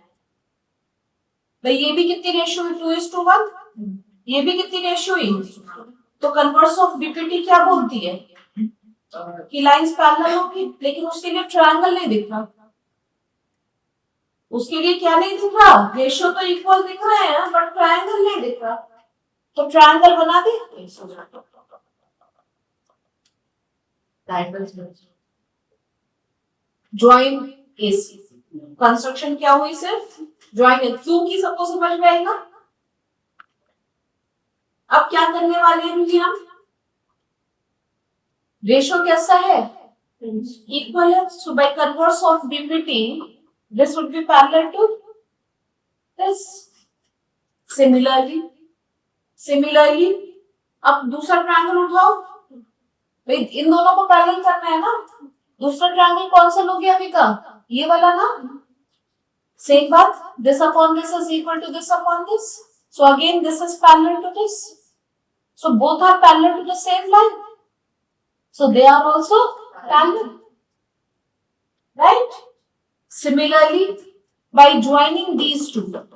भाई. ये भी कितनी रेशियो है? 2:1. ये भी कितनी रेशियो है? तो कन्वर्स ऑफ बीपीटी क्या बोलती है कि लाइंस पैरेलल होगी, लेकिन उसके लिए ट्रायंगल नहीं दिख रहा. उसके लिए क्या नहीं दिख रहा? रेशियो तो इक्वल दिख रहे हैं बट ट्रायंगल नहीं दिख रहा. तो ट्रायंगल बना दे. ज्वाइन एसी कंस्ट्रक्शन क्या हुई? सिर्फ ज्वाइन. क्यों की सबको समझ में आएगा? अब क्या करने वाले हैं हम? रेशियो कैसा है? इक्वल है. So by converse of BPT this would be parallel to this. Similarly अब दूसरा ट्रायंगल उठाओ भाई. इन दोनों को पैरेलल करना है ना. दूसरा ट्रायंगल कौन सा लोगे अभी का? ये वाला ना. सेम बात. this upon this is equal to this upon this. So again this is parallel to this. So both are parallel to the same line. So they are also parallel. Right? Similarly, by joining these two,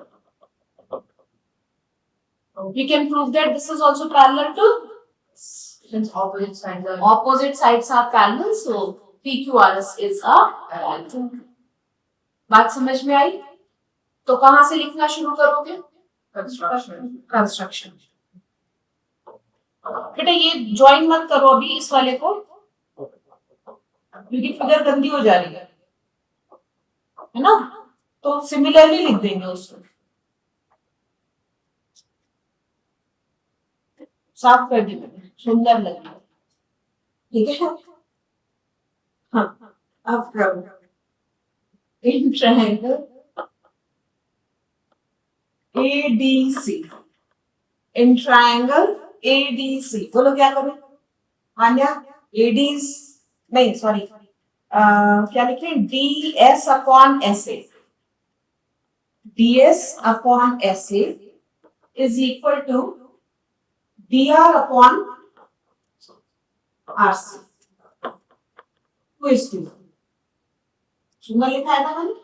we can prove that this is also parallel to. Since opposite sides are parallel, so PQRS is a parallel. बात समझ में आई? तो कहां से लिखना शुरू करोगे? Construction. बेटा ये ज्वाइन मत करो अभी इस वाले को, क्योंकि फिगर गंदी हो जा रही है ना. तो सिमिलरली लिख देंगे उसको. साफ कर दी मैंने, सुंदर लगी. ठीक है. हाँ. अब in triangle ADC. In triangle ADC बोलो क्या करें? आन्या ADs नहीं सॉरी क्या लिखे? DS upon SA. DS upon SA is equal to DR upon RC. सुंदर लिखा है ना मैंने?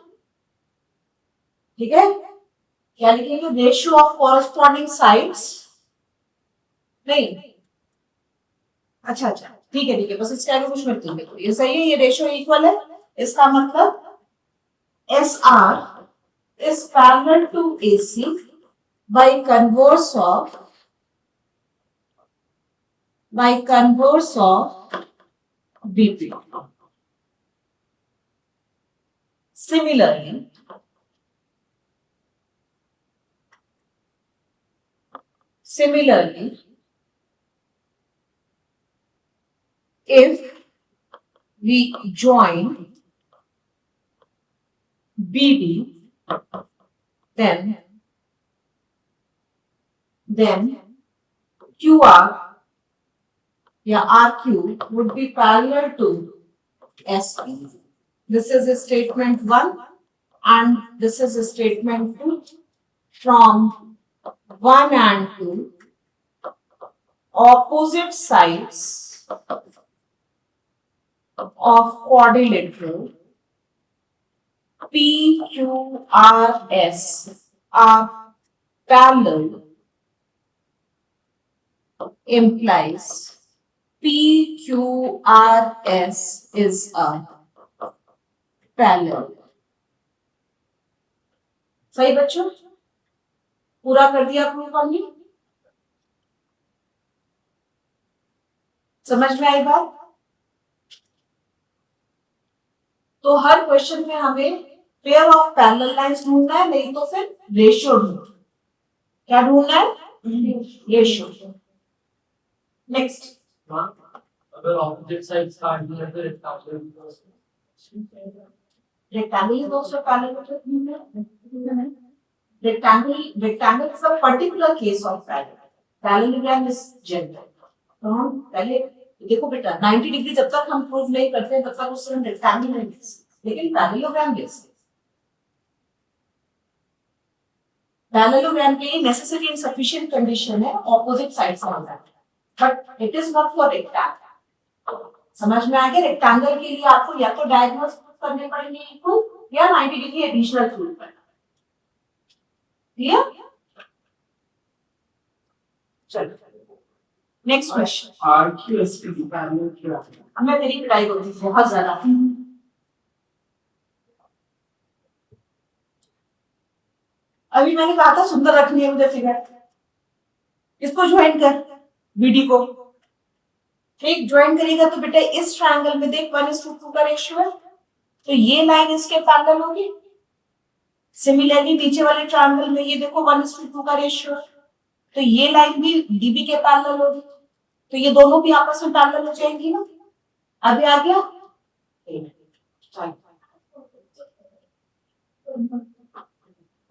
ठीक है. क्या लिखेंगे? Ratio of corresponding sides. नहीं अच्छा ठीक है बस इसके आगे कुछ मत लिखो. ये सही है. ये रेशियो इक्वल है. इसका मतलब SR is parallel to AC by converse of BP. Similarly, Similarly, if we join BD, then QR या RQ would be parallel to SP. This is a statement 1 and this is a statement 2. From 1 and 2, opposite sides of quadrilateral PQRS are parallel implies PQRS is a parallel. सही बच्चों, पूरा कर दिया proof हमने? समझ में आई बात? तो हर क्वेश्चन में हमें पेयर ऑफ पैरेलल लाइंस ढूंढना है, नहीं तो फिर रेशियो ढूंढना। क्या ढूंढना है? रेशियो। नेक्स्ट, अगर ऑपोजिट साइड्स काटनी है तो rectangle is also parallel. Rectangle is a particular case of parallel. Parallelogram is general. तो हम पहले देखो बेटा, 90 डिग्री जब तक हम प्रूव नहीं करते तब तक उससे हम रेक्टेंगल नहीं ले सकते, लेकिन पैरेललोग्राम ले सकते। पैरेललोग्राम के लिए नेसेसरी एंड सफिशिएंट कंडीशन है opposite sides of that, but it is not for rectangle. समझ में आ गया? रेक्टेंगल के लिए आपको या तो डायगोनल्स करने पड़ेंगे इक्वल या 90 डिग्री एडिशनल प्रूव करना। क्लियर? चलो नेक्स्ट क्वेश्चन। RQSP की पैरेलल क्या है? अब मैं तेरी पिटाई होती है बहुत ज्यादा। अभी मैंने कहा था सुंदर रखनी है मुझे फिगर, इसको ज्वाइन कर बीडी को। ठीक, ज्वाइन करेगा तो बेटा इस ट्रायंगल में देख 1:2 का रेशियो है, तो ये लाइन इसके पैरेलल होगी। सिमिलरली नीचे वाले ट्रायंगल में ये देखो 1:2 का रेशियो है, तो ये लाइन भी डीबी के पैरेलल होगी, तो ये दोनों भी आपस में पैरेलल हो जाएंगी ना। अभी आ गया?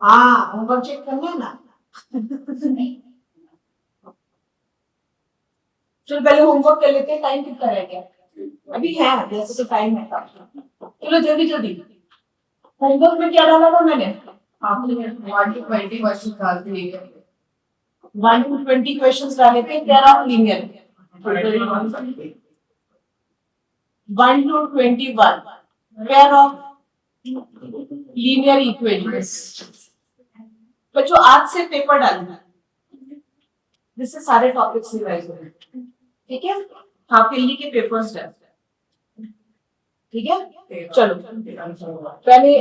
हाँ, होमवर्क चेक करना है ना। चलो पहले होमवर्क कर लेते हैं, टाइम कितना रह गया? अभी है, वैसे तो टाइम है। चलो जल्दी जल्दी। होमवर्क में क्या डाला था मैंने? आपने 1 to 20 क्वेश्चन डाल दिए। 1 to 20 क्वेश्चंस डाले थे pair of linear. 1 to 21 pair of linear equations. बच्चों आज से पेपर डालना, जिससे सारे टॉपिक्स रिवाइज होंगे। ठीक है, हाफ ईयरली के पेपर्स डाल। ठीक है, चलो पहले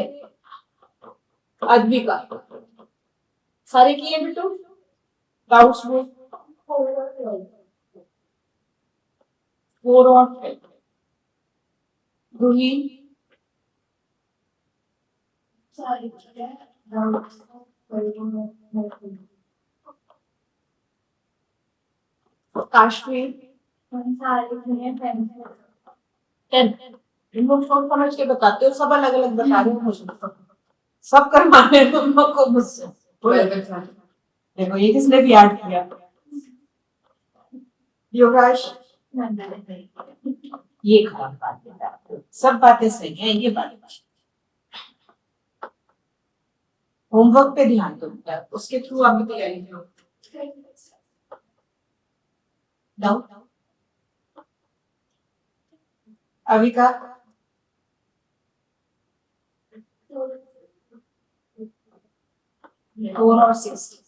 अद्विका सारे किए बेटू? डाउट्स वो 4 और 5। रूही काश्मीर 10। तुम लोग सोच समझ के बताते हो, सब अलग अलग बता रहे हो मुझे, सब करवाने तुम लोग को मुझसे। देखो ये किसने भी ऐड किया? योगेश, ये खराब बात है, सब बातें सही है, ये बात होमवर्क पे ध्यान दो बेटा, उसके थ्रू आप तैयारी करो। डाउट अविका? फोर और 6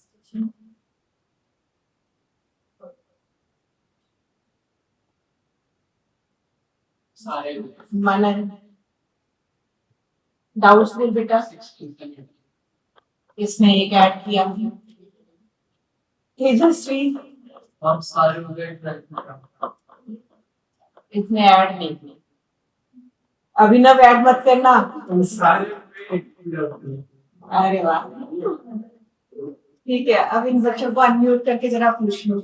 मनन डाउटफुल बेटा, इसने एक ऐड किया। तेजस्वी हम सारे इसने ऐड नहीं किया। अभिनव ऐड मत करना। सारे अरे वाह, ठीक है, अब इन बच्चों को अनम्यूट करके जरा पूछ लो।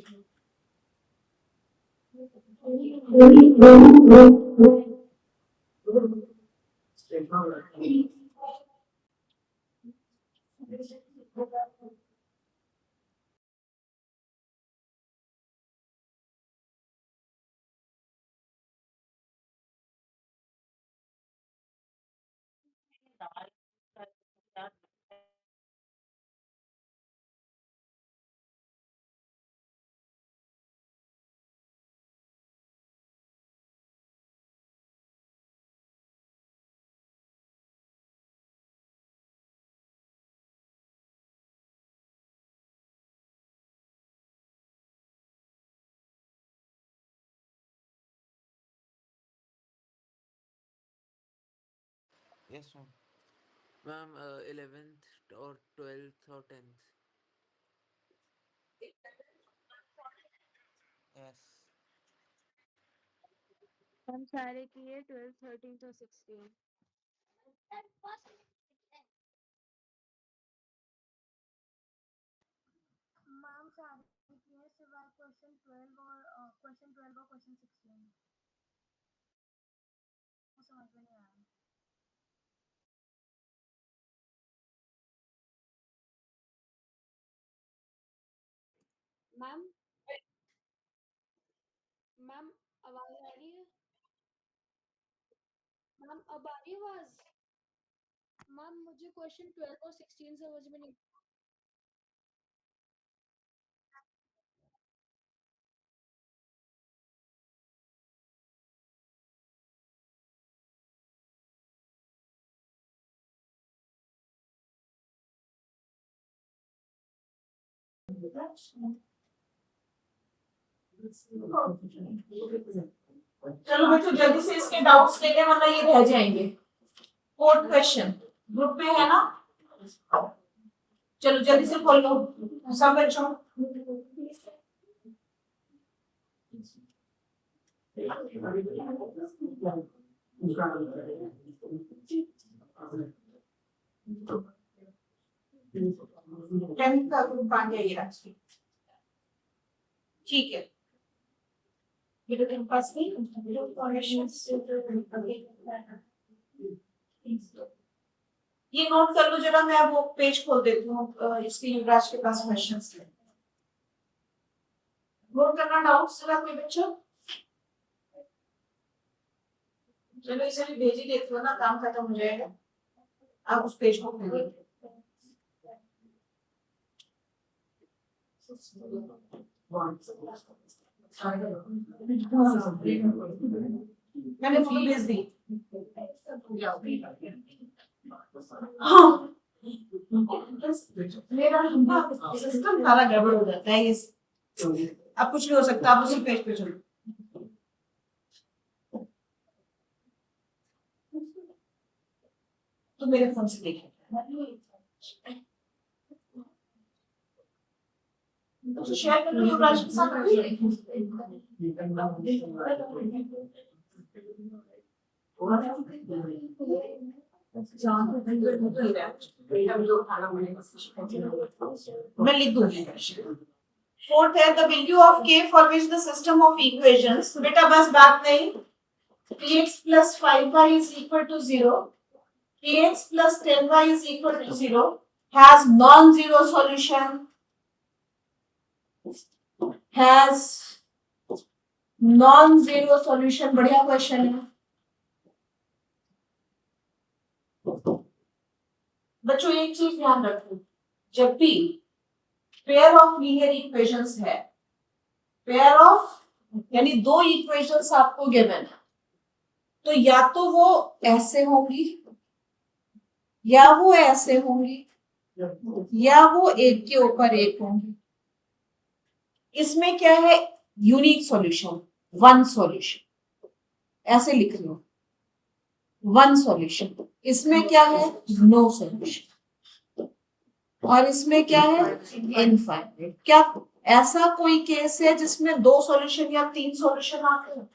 Yes, ma'am. Ma'am, 11th or 12th or 10th. Yes. हम सारे किए 12, 13 और 16। मैम सारे किए सिवाय क्वेश्चन 12 और क्वेश्चन 16 वो समझ में नहीं आया। मैम मैम आवाज आ रही है? मैम अब आ रही है आवाज? मैम मुझे क्वेश्चन 12 और 16 समझ में नहीं। चलो बच्चों जल्दी से इसके डाउट्स लेते हैं वरना ये रह जाएंगे। फोर्थ क्वेश्चन ग्रुप में है ना, चलो जल्दी से खोल लो सब बच्चों। टेंथ का ग्रुप आ गया ये आज। ठीक है, ये तो तेरे पास नहीं ये नोट कर लो जरा, मैं वो पेज खोल देती हूँ इसके युवराज के पास क्वेश्चंस है। नोट करना डाउट्स जरा कोई बच्चा। चलो इसे भी भेज ही देती हूँ ना, काम खत्म हो जाएगा। आप उस पेज को खोलिए। मैंने फुल भेज दी। हाँ मेरा सिस्टम सारा गड़बड़ हो जाता है ये। अब कुछ नहीं हो सकता, आप उसी पेज पे चलो। तो मेरे फोन से देखिए तो शेयर कर लो युवराज के साथ। मैं लिख दूंगी। फोर्थ है the value of k for which the system of equations, बेटा बस बात नहीं, px plus 5y is equal to 0, px plus 10y is equal to 0 has non-zero solution, has non-zero solution। बढ़िया क्वेश्चन है बच्चों। एक चीज ध्यान रखो, जब भी पेयर ऑफ लीनियर इक्वेशंस है, पेयर ऑफ यानी दो इक्वेशंस आपको गिवन है, तो या तो वो ऐसे होंगी या वो ऐसे होंगी या वो एक के ऊपर एक होंगी। इसमें क्या है, यूनिक सॉल्यूशन, वन सॉल्यूशन, ऐसे लिख लो वन सॉल्यूशन। इसमें क्या है, नो सॉल्यूशन, और इसमें क्या है, इनफाइनाइट। क्या ऐसा कोई केस है जिसमें दो सॉल्यूशन या तीन सॉल्यूशन आते हैं?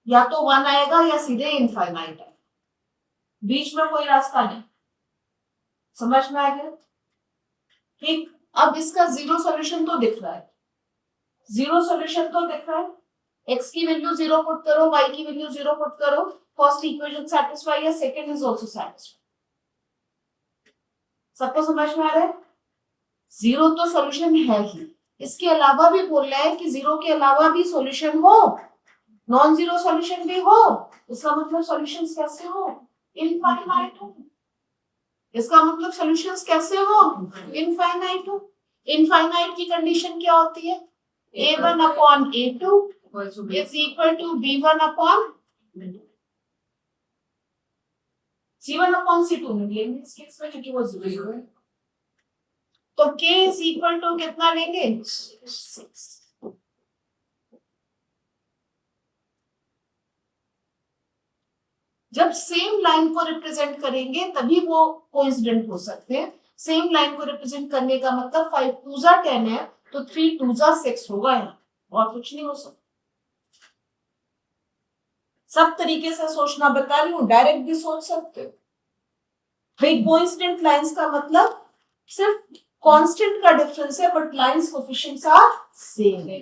या तो वन आएगा या सीधे इनफाइनाइट है, बीच में कोई रास्ता नहीं। समझ में आ गया? ठीक, अब इसका जीरो सॉल्यूशन तो दिख रहा है, जीरो सॉल्यूशन तो दिख रहा है। x की वैल्यू जीरो पुट करो, y की वैल्यू जीरो पुट करो, फर्स्ट इक्वेशन सेटिस्फाई है, सेकंड इज आल्सो सेटिस्फाई। सबको समझ में आ रहा है? जीरो तो सॉल्यूशन है ही, इसके अलावा भी बोल रहा है कि जीरो के अलावा भी सॉल्यूशन हो, नॉन जीरो सॉल्यूशन भी हो। इसका मतलब सॉल्यूशंस कैसे हो? इनफाइनाइट हो। इसका मतलब सॉल्यूशंस कैसे हो? इनफाइनाइट हो। इनफाइनाइट की कंडीशन क्या होती है? a1 upon a2 is equal to b1 upon c1 upon c2 में लेंगे इस केस में, क्योंकि वो जीरो है। तो k is equal to कितना लेंगे? 6। जब सेम लाइन को रिप्रेजेंट करेंगे तभी वो कोइंसिडेंट हो सकते हैं। सेम लाइन को रिप्रेजेंट करने का मतलब 5 2 जा 10 है, तो 3 2 जा 6 होगा यहाँ, और कुछ नहीं हो सकता। सब तरीके से सोचना बता रही हूँ, डायरेक्ट भी सोच सकते हो। भाई कोइंसिडेंट लाइंस का मतलब सिर्फ कांस्टेंट का डिफरेंस है, but lines coefficients are same है।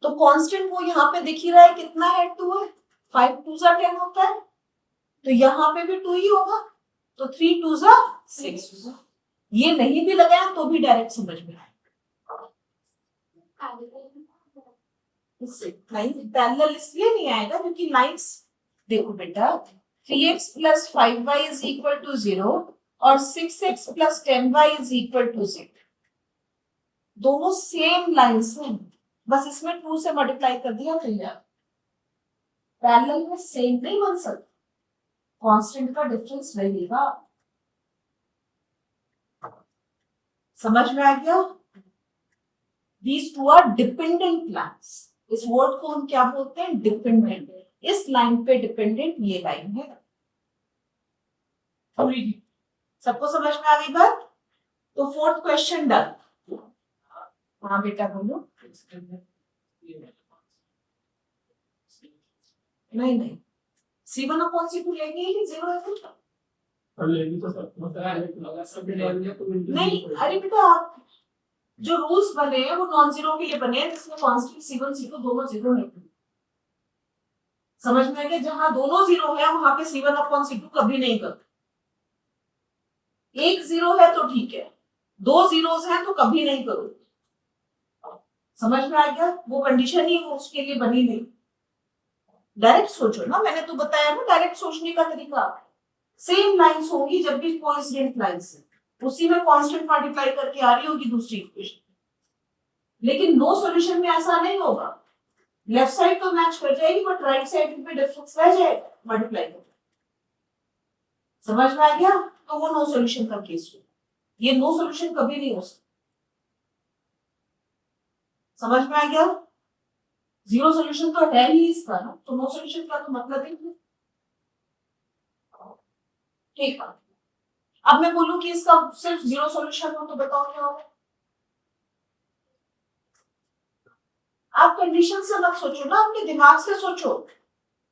तो कांस्टेंट वो यहाँ पे दिख ही रहा है, कितना है? 2 है। 5 2 जा 10 होता है, तो यहाँ पे भी 2 ही होगा, तो 3 2 जा 6 होगा। ये नहीं भी लगाया तो भी डायरेक्ट समझ में आएगा। पैरेलल इसलिए नहीं आएगा क्योंकि लाइंस, देखो बेटा, 3x plus 5y is equal to 0 और 6x plus 10y is equal to 0, दोनों सेम लाइंस हैं, बस इसमें 2 से मल्टीप्लाई कर दिया तो यार पैरेलल में सेम नहीं बन सकता, कांस्टेंट का डिफरेंस रहेगा। समझ में आ गया? These two are dependent lines। इस वर्ड को हम क्या बोलते हैं? डिपेंडेंट। इस लाइन पे डिपेंडेंट ये लाइन है। सबको समझ में आ गई बात? तो फोर्थ क्वेश्चन डन। हाँ बेटा बोलो। नहीं C1 अपॉन C2 लेंगे ही नहीं, जीरो है कुछ नहीं। अरे बेटा आप जो रूल्स बने हैं वो नॉन जीरो के लिए बने हैं, जिसमें कांस्टेंट C1 C2 दोनों जीरो है। समझ में आ गया? जहां दोनों जीरो है वहां पे C1 अपॉन C2 कभी नहीं करते। एक जीरो है तो ठीक है, दो जीरोस हैं तो कभी नहीं करो। समझ में आ गया? वो कंडीशन ही उसके लिए बनी नहीं। डायरेक्ट सोचो ना, मैंने तो बताया ना डायरेक्ट सोचने का तरीका। सेम लाइंस होंगी जब भी कोइंसिडेंट लाइंस है, उसी में कांस्टेंट मल्टीप्लाई करके आ रही होगी दूसरी इक्वेशन, लेकिन नो सॉल्यूशन में ऐसा नहीं होगा। लेफ्ट साइड तो मैच कर जाएगी बट राइट साइड में डिफरेंस रह जाएगा मल्टीप्लाई करके। समझ में आ गया? तो वो नो सॉल्यूशन का केस हो, ये नो सॉल्यूशन कभी नहीं हो सकता। समझ में आ गया? जीरो सॉल्यूशन तो है ही इसका ना, तो नो सॉल्यूशन का तो मतलब ही नहीं। ठीक है, अब मैं बोलूं कि इसका सिर्फ जीरो सॉल्यूशन हो तो बताओ क्या होगा? आप कंडीशन से मत सोचो ना, अपने दिमाग से सोचो।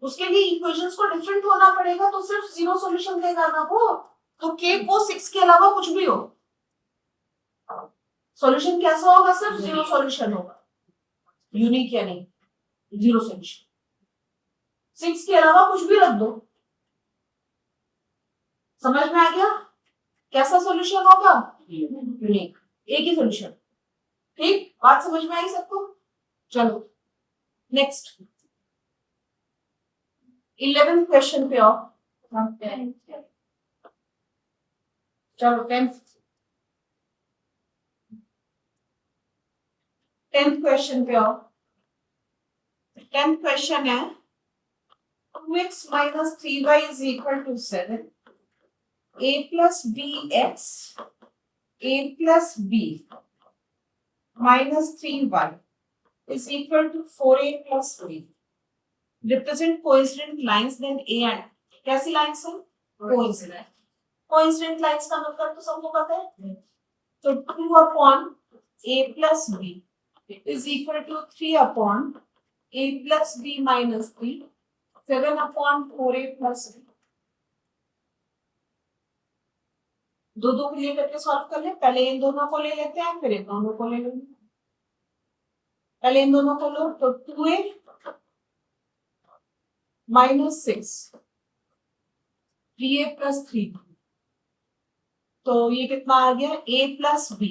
उसके लिए इक्वेशंस को डिफरेंट होना पड़ेगा, तो सिर्फ जीरो सॉल्यूशन देगा ना वो। तो k को 6 के अलावा कुछ भी हो, सॉल्यूशन कैसा होगा? सिर्फ जीरो सॉल्यूशन होगा। यूनिक या नहीं, जीरो सॉल्यूशन। 6 के अलावा कुछ भी रख दो। समझ में आ गया? कैसा सॉल्यूशन होगा? यूनिक, एक ही सॉल्यूशन। ठीक, बात समझ में आई सबको? चलो नेक्स्ट 11th क्वेश्चन पे आओ। चलो 10th क्वेश्चन पे आओ। 10th क्वेश्चन है 2x minus 3y is equal to 7, a plus bx, a plus b minus 3y is equal to 4a plus b. Represent coincident lines then a and कैसी lines हैं? Coincident. Coincident lines का मतलब तो सबको पता है, तो 2 upon a plus b is equal to 3 upon a plus b minus 3, 7 upon 4a plus b. दो दो को लेकर सॉल्व कर ले, पहले इन दोनों को ले लेते हैं फिर इन दोनों को ले लेंगे। पहले इन दोनों को लो तो 2a माइनस 6 3a प्लस 3, तो ये कितना आ गया a plus b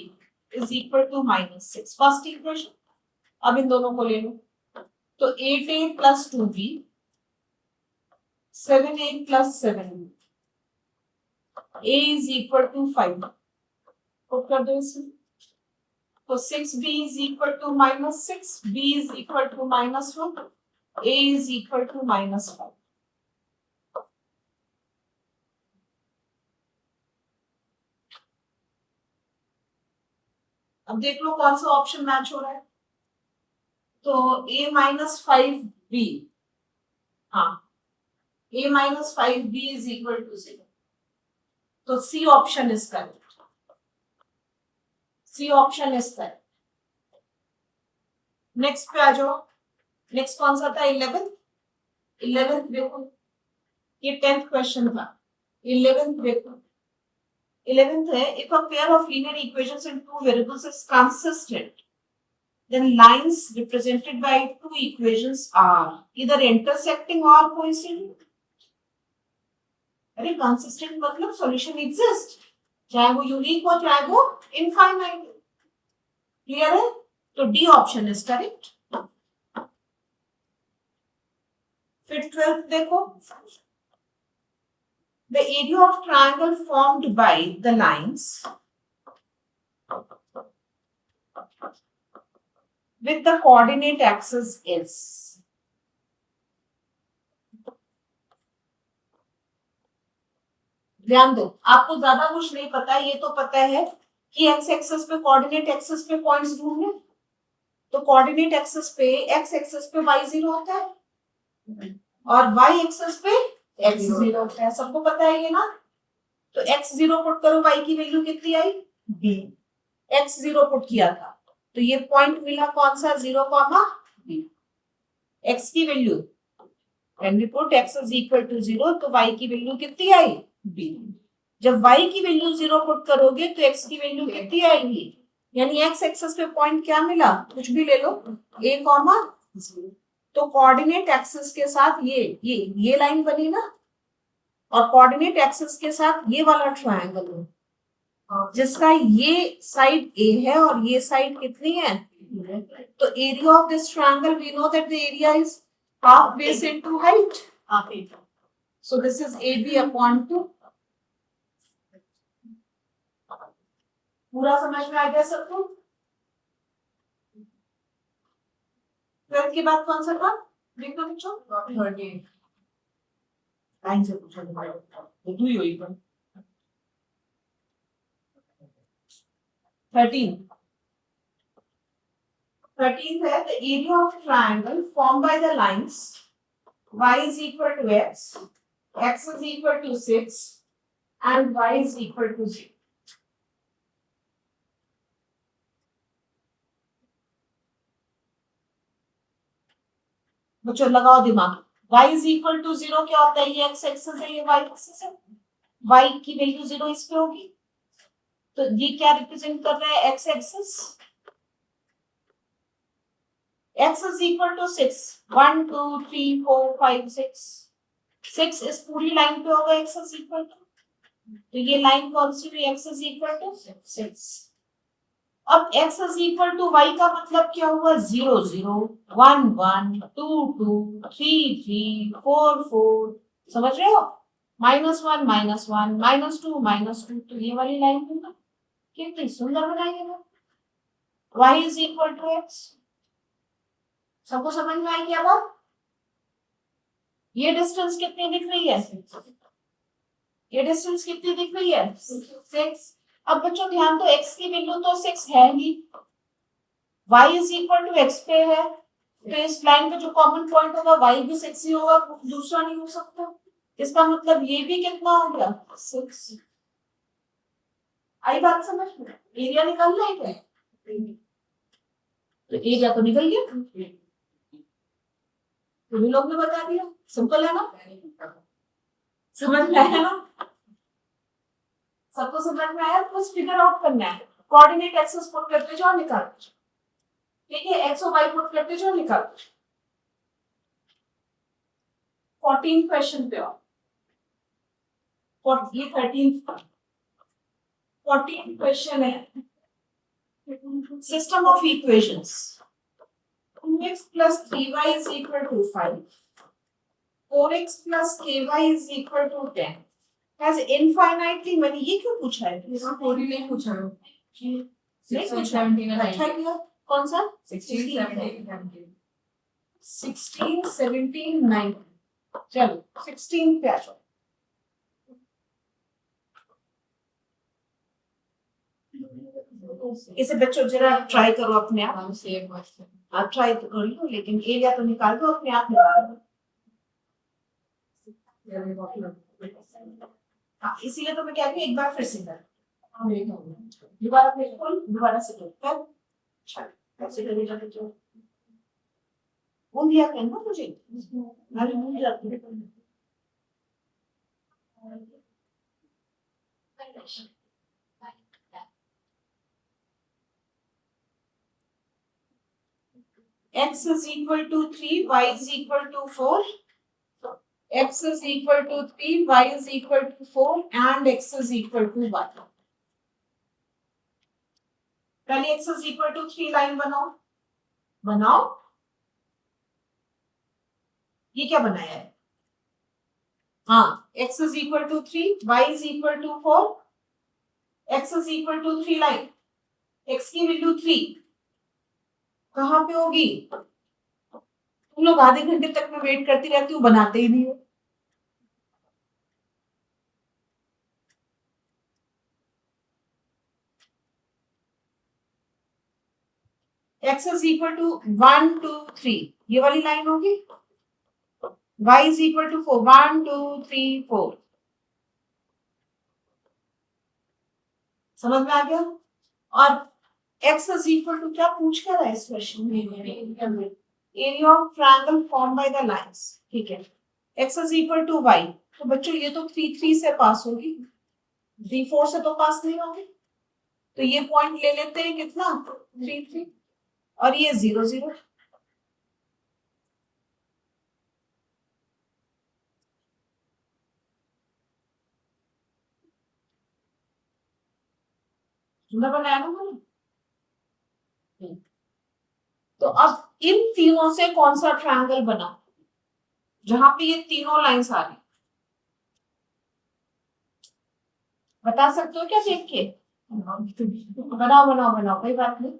is equal to minus 6 first equation. अब इन दोनों को ले लो तो 8a plus 2b 7a plus 7b a is equal to 5 put कर दो इसमें, तो 6b is equal to minus 6, b is equal to minus 1, a is equal to minus 5. अब देख लो कौन सा ऑप्शन मैच हो रहा है, तो a minus 5b, हाँ a minus 5b is equal to 0, तो C option is correct, C option is correct. Next पे आ जाओ, नेक्स्ट कौन सा था 11th देखो, ये 10th क्वेश्चन था, 11th देखो, 11th है if a pair of linear equations in two variables is consistent then lines represented by two equations are either intersecting or coincident। अरे consistent मतलब solution exist, चाहे वो यूनिक हो चाहे वो इनफाइनाइट, क्लियर है, तो डी ऑप्शन इज करेक्ट। फिर 12th देखो, the area of triangle formed by the lines with the coordinate axis is, ध्यान दो आपको ज्यादा कुछ नहीं पता, ये तो पता है कि एक्स एक्सिस पे कोऑर्डिनेट एक्सिस पे पॉइंट्स ढूंढने, तो कोऑर्डिनेट एक्सिस पे एक्स एक्सिस पे y 0 होता है और y एक्सिस पे x 0 होता है, सबको पता है ये ना। तो x 0 पुट करो, y की वैल्यू कितनी आई b, x 0 पुट किया था तो ये पॉइंट मिला कौन सा 0, b, x की value when we put x is equal to 0 तो y की वैल्यू कितनी आई b, जब y की वैल्यू 0 पुट करोगे तो x की वैल्यू कितनी आएगी, यानी x एक्सिस पे पॉइंट क्या मिला, कुछ भी ले लो a कॉमा 0, तो कोऑर्डिनेट एक्सिस के साथ ये लाइन बनी ना, और कोऑर्डिनेट एक्सिस के साथ ये वाला ट्रायंगल हो जिसका ये साइड a है और ये साइड कितनी है, तो area of this triangle we know that the area is half base into height, so this is ab upon 2। पूरा समझ में आ गया सबको। 12th के बाद कौन सा था देखना बच्चों, 13 लाइन से पूछा तो तू ही होई पर 13th है the area of triangle formed by the lines y is equal to x is equal to 6 and y is equal to 0। बच्चों लगाओ दिमाग, y is equal to 0 क्या होता है, ये x एक्सिस है ये y एक्सिस है, y की वैल्यू 0 इस पे होगी, तो ये क्या रिप्रेजेंट कर रहा है x axis, x is equal to 6 1 2 3 4 5 6 इस पूरी लाइन पे होगा x is equal to, तो ये लाइन कौन सी हुई, x is equal to 6। अब x is equal to y का मतलब क्या हुआ, 0 0 1 1 2 2 3 3 4 4, समझ रहे हो, -1 -1 -2 तो ये वाली लाइन है ना, कितनी सुंदर बनाई है ना, y is equal to x। सबको समझ में आई क्या बात, ये डिस्टेंस कितनी दिख रही है, ये डिस्टेंस कितनी दिख रही है 6। अब बच्चों ध्यान दो, x की वैल्यू तो 6 है ही, y is equal to x पे है, तो इस लाइन पे जो कॉमन पॉइंट होगा y भी 6 ही होगा, दूसरा नहीं हो सकता, इसका मतलब ये भी कितना हो गया 6। आई बात समझ में, एरिया निकालना है क्या, तो एरिया तो निकल गया, तुम्ही लोग ने बता दिया, सिंपल है ना, समझ में आया ना, सबको समझ में आया? तो बस फिगर आउट करना है, कोऑर्डिनेट एक्सेस पुट करते जाओ, निकालते जाओ, ठीक है, एक्स और वाई पुट करते जाओ, निकालते जाओ। 14 क्वेश्चन पे आओ, ये 14 क्वेश्चन है। System of equations, 2x plus 3y is equal to 5, 4x plus ky is equal to 10 has infinitely many, ये क्यों पूछा है? इसमें 40 नहीं पूछा है। नहीं 16, पूछा। 17 अच्छा किया। कौन सा? 16, 17, 19 16, 17, 19। चलो 16 पे आ जाओ। इसे बच्चों जरा ट्राई करो अपने आप। हम सेम क्वेश्चन आप ट्राई तो कर लो, लेकिन एरिया तो निकाल दो, अपने आप निकाल दो। हाँ, इसीलिए तो मैं कह रही हूँ एक बार फिर से कर, दोबारा बिल्कुल दोबारा से कर। अच्छा ऐसे करेगा बच्चों, भूल दिया कहना मुझे, मैं भी भूल जाती हूँ। X is equal to 3, y is equal to 4. X is equal to 3, y is equal to 4 and x is equal to 1. पहले x is equal to 3 line बनाओ, बनाओ। ये क्या बनाया है? हाँ, x is equal to 3, y is equal to 4, x is equal to 3 line, x की value 3 कहाँ पे होगी? तुम लोग आधे घंटे तक मैं वेट करती रहती हूँ, बनाते ही नहीं हो। x is equal to 1, 2, 3, ये वाली लाइन होगी। y is equal to 4, 1, 2, 3, 4। समझ में आ गया? और x is equal to क्या पूछ कर रहा है इस क्वेश्चन में? Area of triangle form by the lines, ठीक है। x is equal to y, तो बच्चों ये तो 3, 3 से पास होगी, 3, 4 से तो पास नहीं होगी, तो ये पॉइंट ले लेते हैं, कितना? 3, 3, और ये 0, 0। बनाया ना मैंने? तो अब इन तीनों से कौन सा ट्रायंगल बना जहां पे ये तीनों लाइंस आ रही? बता सकते हो क्या देख के? बनाओ बनाओ बनाओ, कोई बात नहीं।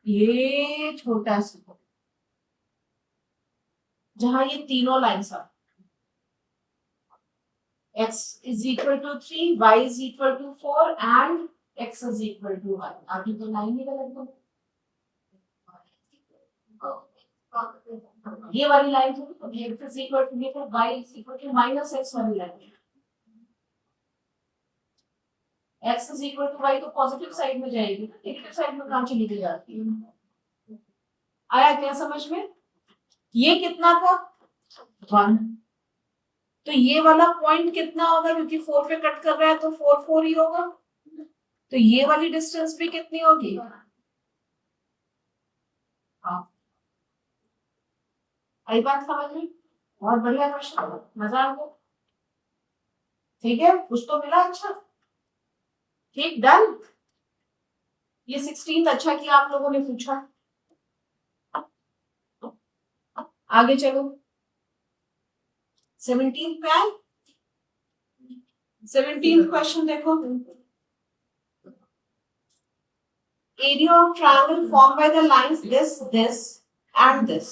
ये छोटा सा जहां ये तीनों लाइंस आ, x is equal to 3, y is equal to 4 and x is equal to 1। आगे तो लाइन ही गलत है। ये वाली line x is equal to y is equal to minus x वाली line, x is equal to y तो positive side में जाएगी, नेगेटिव साइड में कहाँ चली गई जाती है? आया क्या समझ में? ये कितना था? 1। तो ये वाला पॉइंट कितना होगा? क्योंकि 4 पे कट कर रहा है तो 4, 4 ही होगा, तो ये वाली डिस्टेंस भी कितनी होगी? हाँ, आई बात समझ में? बहुत बढ़िया क्वेश्चन, मजा आ गया। ठीक है, कुछ तो मिला। अच्छा ठीक, डन। ये 16 अच्छा किया आप लोगों ने पूछा। आगे चलो 17 पे आए। 17 क्वेश्चन देखो, area of triangle form by the lines this, this and this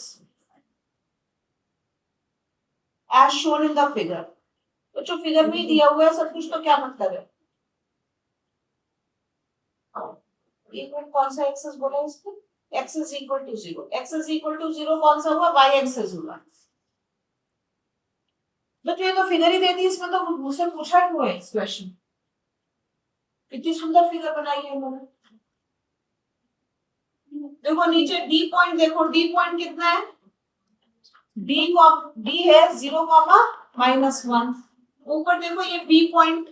as shown in the figure. तो जो फिगर में दिया हुआ है सब कुछ, तो क्या मतलब है? एक मिनट, कौन सा एक्सेस बोला इसको? x is equal to 0, x is equal to 0 कौन सा हुआ? y एक्सेस हुआ। तो ये तो फिगर ही दे दी, इसमें तो मुझसे पूछा क्यों है इस क्वेश्चन? कितनी सुंदर फिगर बनाई है इन्होंने। देखो नीचे d पॉइंट देखो, d पॉइंट कितना है? d है 0, -1। ऊपर देखो ये बी पॉइंट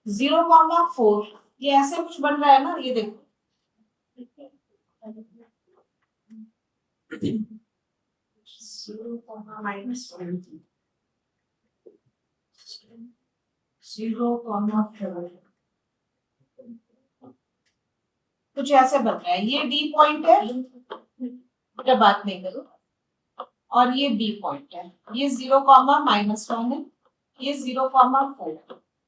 0,4 ये ऐसे कुछ बन रहा है ना, ये देखो 0,4 कुछ ऐसे बन रहा है। ये डी पॉइंट है, बेटा बात नहीं करो, और ये बी पॉइंट है। ये 0,-1 है, ये 0,4।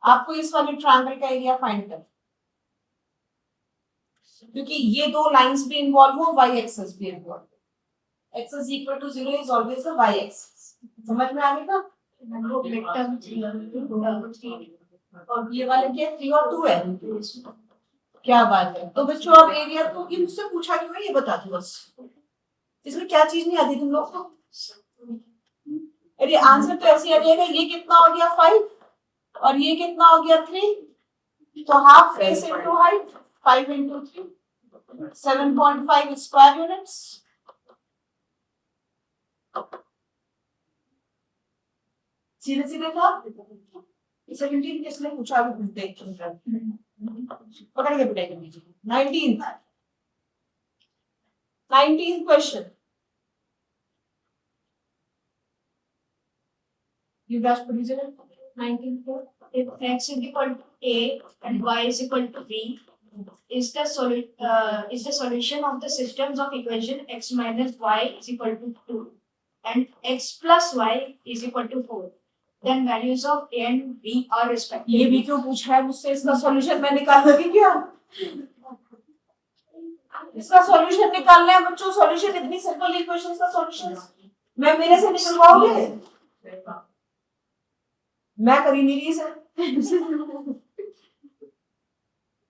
आपको इस वाले ट्रायंगल का एरिया फाइंड करना, क्योंकि ये दो लाइंस भी इन्वॉल्व हो, वाई एक्सेस भी involve. X is equal to 0 is always the Y axis. समझ में आ गया? और ये वाले क्या 3 और 2 है? क्या बात है। तो बच्चों अब एरिया तो ये मुझसे पूछा क्यों है ये बता दो बस, इसमें क्या चीज नहीं आती तुम लोग को? अरे आंसर तो ऐसे आ जाएगा, ये कितना हो गया 5 और ये कितना हो गया 3, तो half face into height 5 into 3 7.5 square units. सीधे सीधे था। 17 किसने पूछा अभी पूछते हैं, पकड़ के पिटाई कर दीजिए। 19th question, you guys produce it 19th here. If x is equal to a and y is equal to b, is the solution of the systems of equation x minus y is equal to 2 and x plus y is equal to 4. Then values of a and b are ये respectively. भी क्यों पूछ रहा है मुझसे? इसका solution मैं निकाल लूंगी क्या? इसका सॉल्यूशन निकालना है बच्चों। सॉल्यूशन इतनी सिंपल इक्वेशन का सॉल्यूशन मैं मेरे से निकलवाओगे? मैं करी नहीं रही सर।